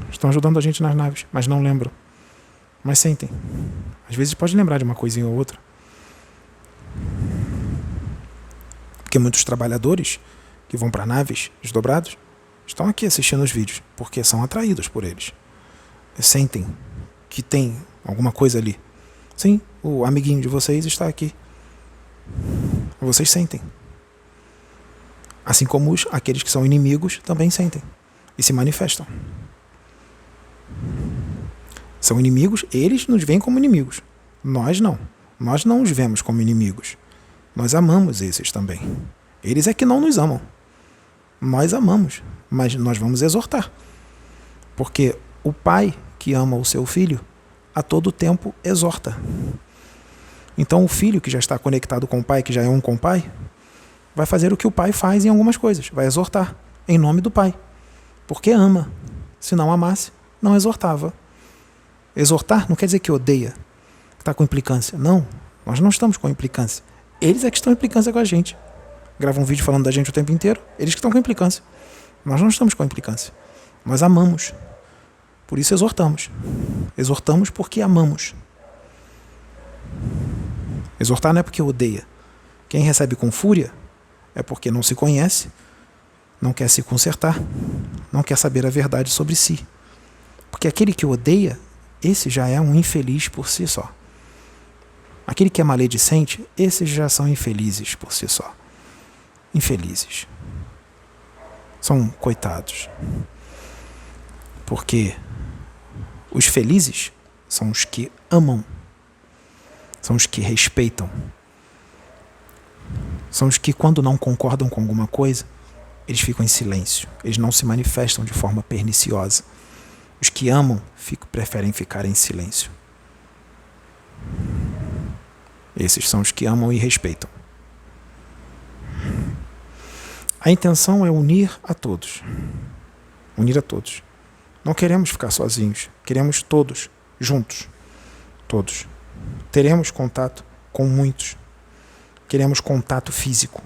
Speaker 1: Estão ajudando a gente nas naves, mas não lembram. Mas sentem. Às vezes pode lembrar de uma coisinha ou outra. Porque muitos trabalhadores que vão para naves desdobrados estão aqui assistindo os vídeos, porque são atraídos por eles. Sentem que tem alguma coisa ali. Sim, o amiguinho de vocês está aqui. Vocês sentem. Assim como aqueles que são inimigos também sentem e se manifestam. São inimigos, eles nos veem como inimigos. Nós não. Nós não os vemos como inimigos. Nós amamos esses também. Eles é que não nos amam. Nós amamos, mas nós vamos exortar. Porque o pai que ama o seu filho, a todo tempo exorta. Então o filho que já está conectado com o pai, que já é um com o pai, vai fazer o que o pai faz em algumas coisas, vai exortar, em nome do pai. Porque ama. Se não amasse, não exortava. Exortar não quer dizer que odeia, que está com implicância. Não, nós não estamos com implicância. Eles é que estão em implicância com a gente. gravam um vídeo falando da gente o tempo inteiro. Eles que estão com implicância. Nós não estamos com implicância. Nós amamos. Por isso exortamos. Exortamos porque amamos. Exortar não é porque odeia. Quem recebe com fúria é porque não se conhece, não quer se consertar, não quer saber a verdade sobre si. Porque aquele que odeia, esse já é um infeliz por si só. Aquele que é maledicente, esses já são infelizes por si só. Infelizes. São coitados. Porque os felizes são os que amam, são os que respeitam, são os que, quando não concordam com alguma coisa, eles ficam em silêncio, eles não se manifestam de forma perniciosa. Os que amam preferem ficar em silêncio. Esses são os que amam e respeitam. A intenção é unir a todos. Unir a todos. Não queremos ficar sozinhos. Queremos todos, juntos. Todos. Teremos contato com muitos. Queremos contato físico.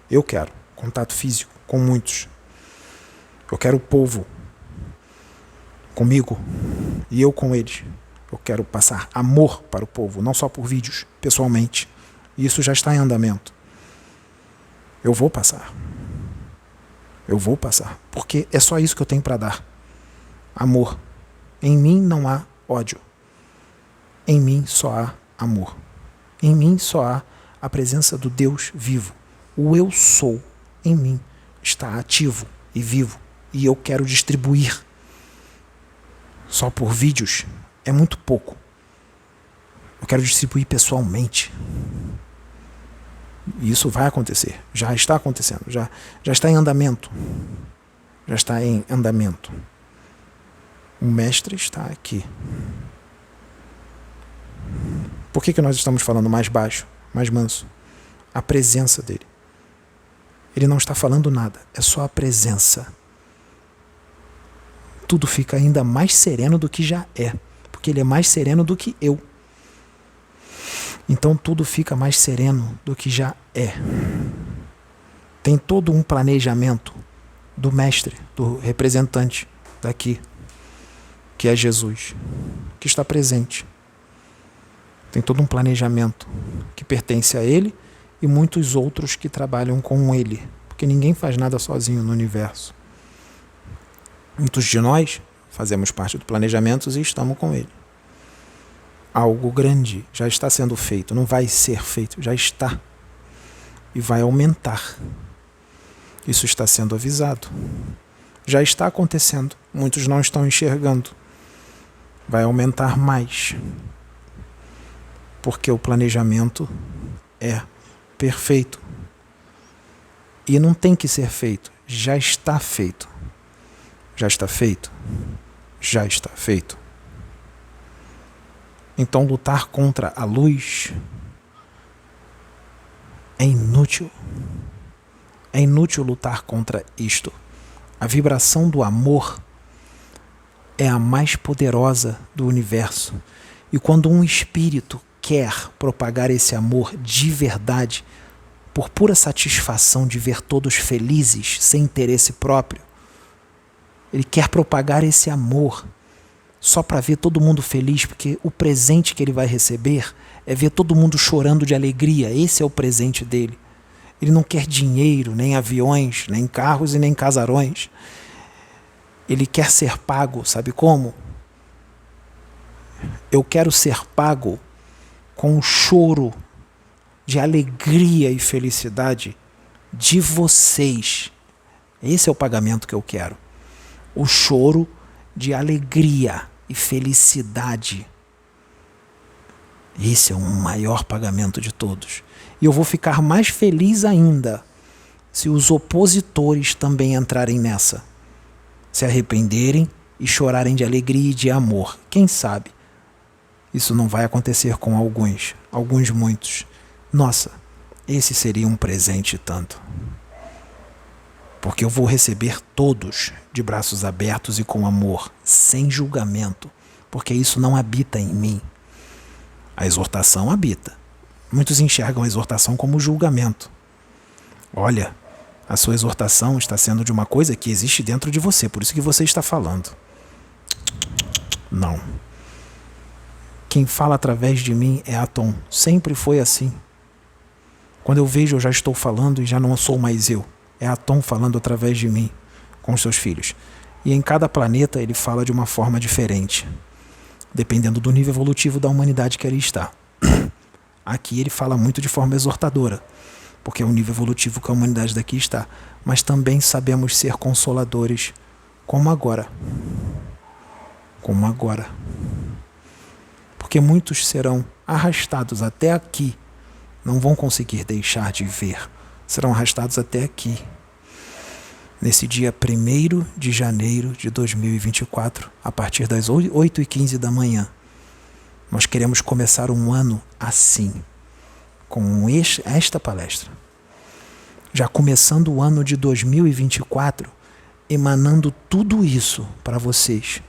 Speaker 1: Eu quero contato físico com muitos. Eu quero o povo comigo e eu com eles. Eu quero passar amor para o povo, não só por vídeos, pessoalmente. E isso já está em andamento. Eu vou passar. Eu vou passar. Porque é só isso que eu tenho para dar. Amor. Em mim não há ódio. Em mim só há amor. Em mim só há a presença do Deus vivo. O eu sou em mim está ativo e vivo. E eu quero distribuir. Só por vídeos é muito pouco. Eu quero distribuir pessoalmente. E isso vai acontecer. Já está acontecendo. Já está em andamento. Já está em andamento. O mestre está aqui. Por que nós estamos falando mais baixo, mais manso? A presença dele. Ele não está falando nada. É só a presença. Tudo fica ainda mais sereno do que já é. Porque ele é mais sereno do que eu. Então tudo fica mais sereno do que já é. Tem todo um planejamento do mestre, do representante daqui, que é Jesus, que está presente. Tem todo um planejamento que pertence a ele e muitos outros que trabalham com ele, porque ninguém faz nada sozinho no universo. Muitos de nós fazemos parte do planejamento e estamos com ele. Algo grande já está sendo feito, não vai ser feito, já está. E vai aumentar. Isso está sendo avisado. Já está acontecendo, muitos não estão enxergando. Vai aumentar mais. Porque o planejamento é perfeito. E não tem que ser feito, já está feito. Já está feito? Já está feito. Então lutar contra a luz é inútil. É inútil lutar contra isto. A vibração do amor é a mais poderosa do universo. E quando um espírito quer propagar esse amor de verdade, por pura satisfação de ver todos felizes, sem interesse próprio, ele quer propagar esse amor só para ver todo mundo feliz, porque o presente que ele vai receber é ver todo mundo chorando de alegria. Esse é o presente dele. Ele não quer dinheiro, nem aviões, nem carros e nem casarões. Ele quer ser pago, sabe como? Eu quero ser pago com o choro de alegria e felicidade de vocês. Esse é o pagamento que eu quero. O choro de alegria e felicidade. Esse é o maior pagamento de todos. E eu vou ficar mais feliz ainda se os opositores também entrarem nessa. Se arrependerem e chorarem de alegria e de amor. Quem sabe? Isso não vai acontecer com alguns muitos. Nossa, esse seria um presente tanto. Porque eu vou receber todos de braços abertos e com amor, sem julgamento, porque isso não habita em mim. A exortação habita. Muitos enxergam a exortação como julgamento. Olha, a sua exortação está sendo de uma coisa que existe dentro de você, por isso que você está falando. Não. Quem fala através de mim é Atom. Sempre foi assim. Quando eu vejo, eu já estou falando e já não sou mais eu. É Atom falando através de mim, com os seus filhos. E em cada planeta ele fala de uma forma diferente, dependendo do nível evolutivo da humanidade que ele está. Aqui ele fala muito de forma exortadora, porque é o nível evolutivo que a humanidade daqui está. Mas também sabemos ser consoladores, como agora. Como agora. Porque muitos serão arrastados até aqui, não vão conseguir deixar de ver. Serão arrastados até aqui. Nesse dia 1º de janeiro de 2024, a partir das 8h15 da manhã. Nós queremos começar um ano assim, com esta palestra. Já começando o ano de 2024, emanando tudo isso para vocês,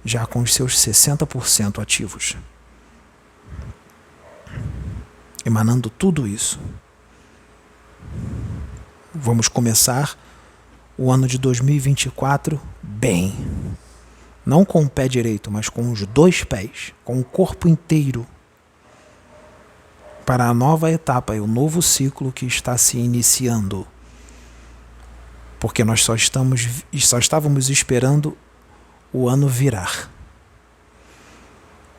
Speaker 1: já com os seus 60% ativos. Emanando tudo isso. Vamos começar o ano de 2024 bem. Não com o pé direito, mas com os 2 pés, com o corpo inteiro, para a nova etapa e o novo ciclo que está se iniciando. Porque nós só estávamos esperando o ano virar,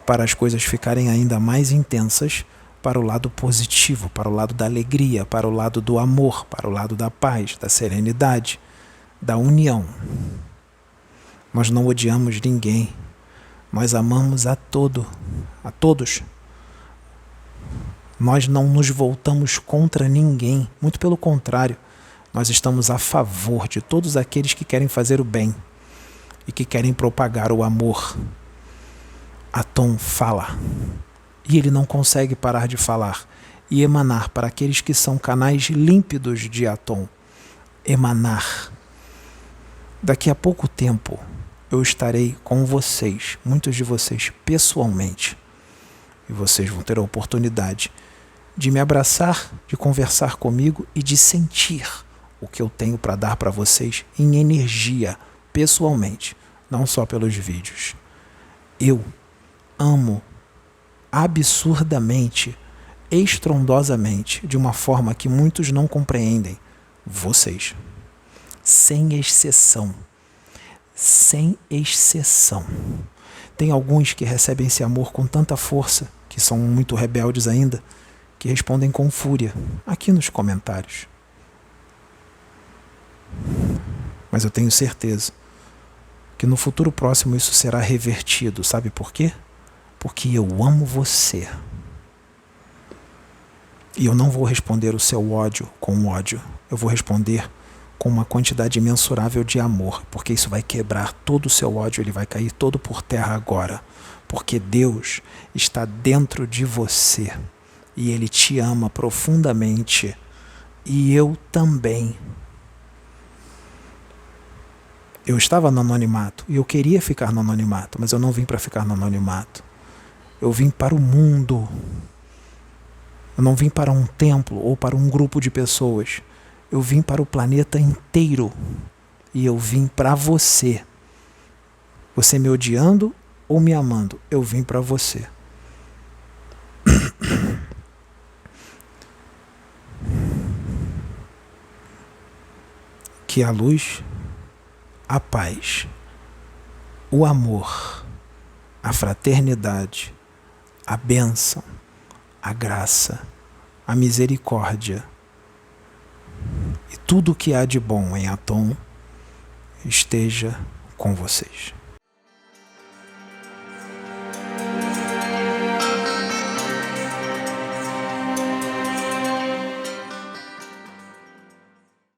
Speaker 1: para as coisas ficarem ainda mais intensas, para o lado positivo, para o lado da alegria, para o lado do amor, para o lado da paz, da serenidade, da união. Nós não odiamos ninguém, nós amamos a todos. Nós não nos voltamos contra ninguém, muito pelo contrário, nós estamos a favor de todos aqueles que querem fazer o bem e que querem propagar o amor. Atom fala, e ele não consegue parar de falar e emanar para aqueles que são canais límpidos de Atom. Emanar. Daqui a pouco tempo eu estarei com vocês, muitos de vocês pessoalmente, e vocês vão ter a oportunidade de me abraçar, de conversar comigo e de sentir o que eu tenho para dar para vocês em energia, pessoalmente, não só pelos vídeos. Eu amo absurdamente, estrondosamente, de uma forma que muitos não compreendem, vocês. Sem exceção. Sem exceção. Tem alguns que recebem esse amor com tanta força, que são muito rebeldes ainda, que respondem com fúria, aqui nos comentários. Mas eu tenho certeza que no futuro próximo isso será revertido. Sabe por quê? Porque eu amo você. E eu não vou responder o seu ódio com ódio. Eu vou responder com uma quantidade imensurável de amor, porque isso vai quebrar todo o seu ódio, ele vai cair todo por terra agora. Porque Deus está dentro de você e Ele te ama profundamente. E eu também. Eu estava no anonimato e eu queria ficar no anonimato, mas eu não vim para ficar no anonimato. Eu vim para o mundo. Eu não vim para um templo ou para um grupo de pessoas. Eu vim para o planeta inteiro. E eu vim para você. Você me odiando ou me amando, eu vim para você. Que a luz, a paz, o amor, a fraternidade, a bênção, a graça, a misericórdia e tudo o que há de bom em Atom esteja com vocês.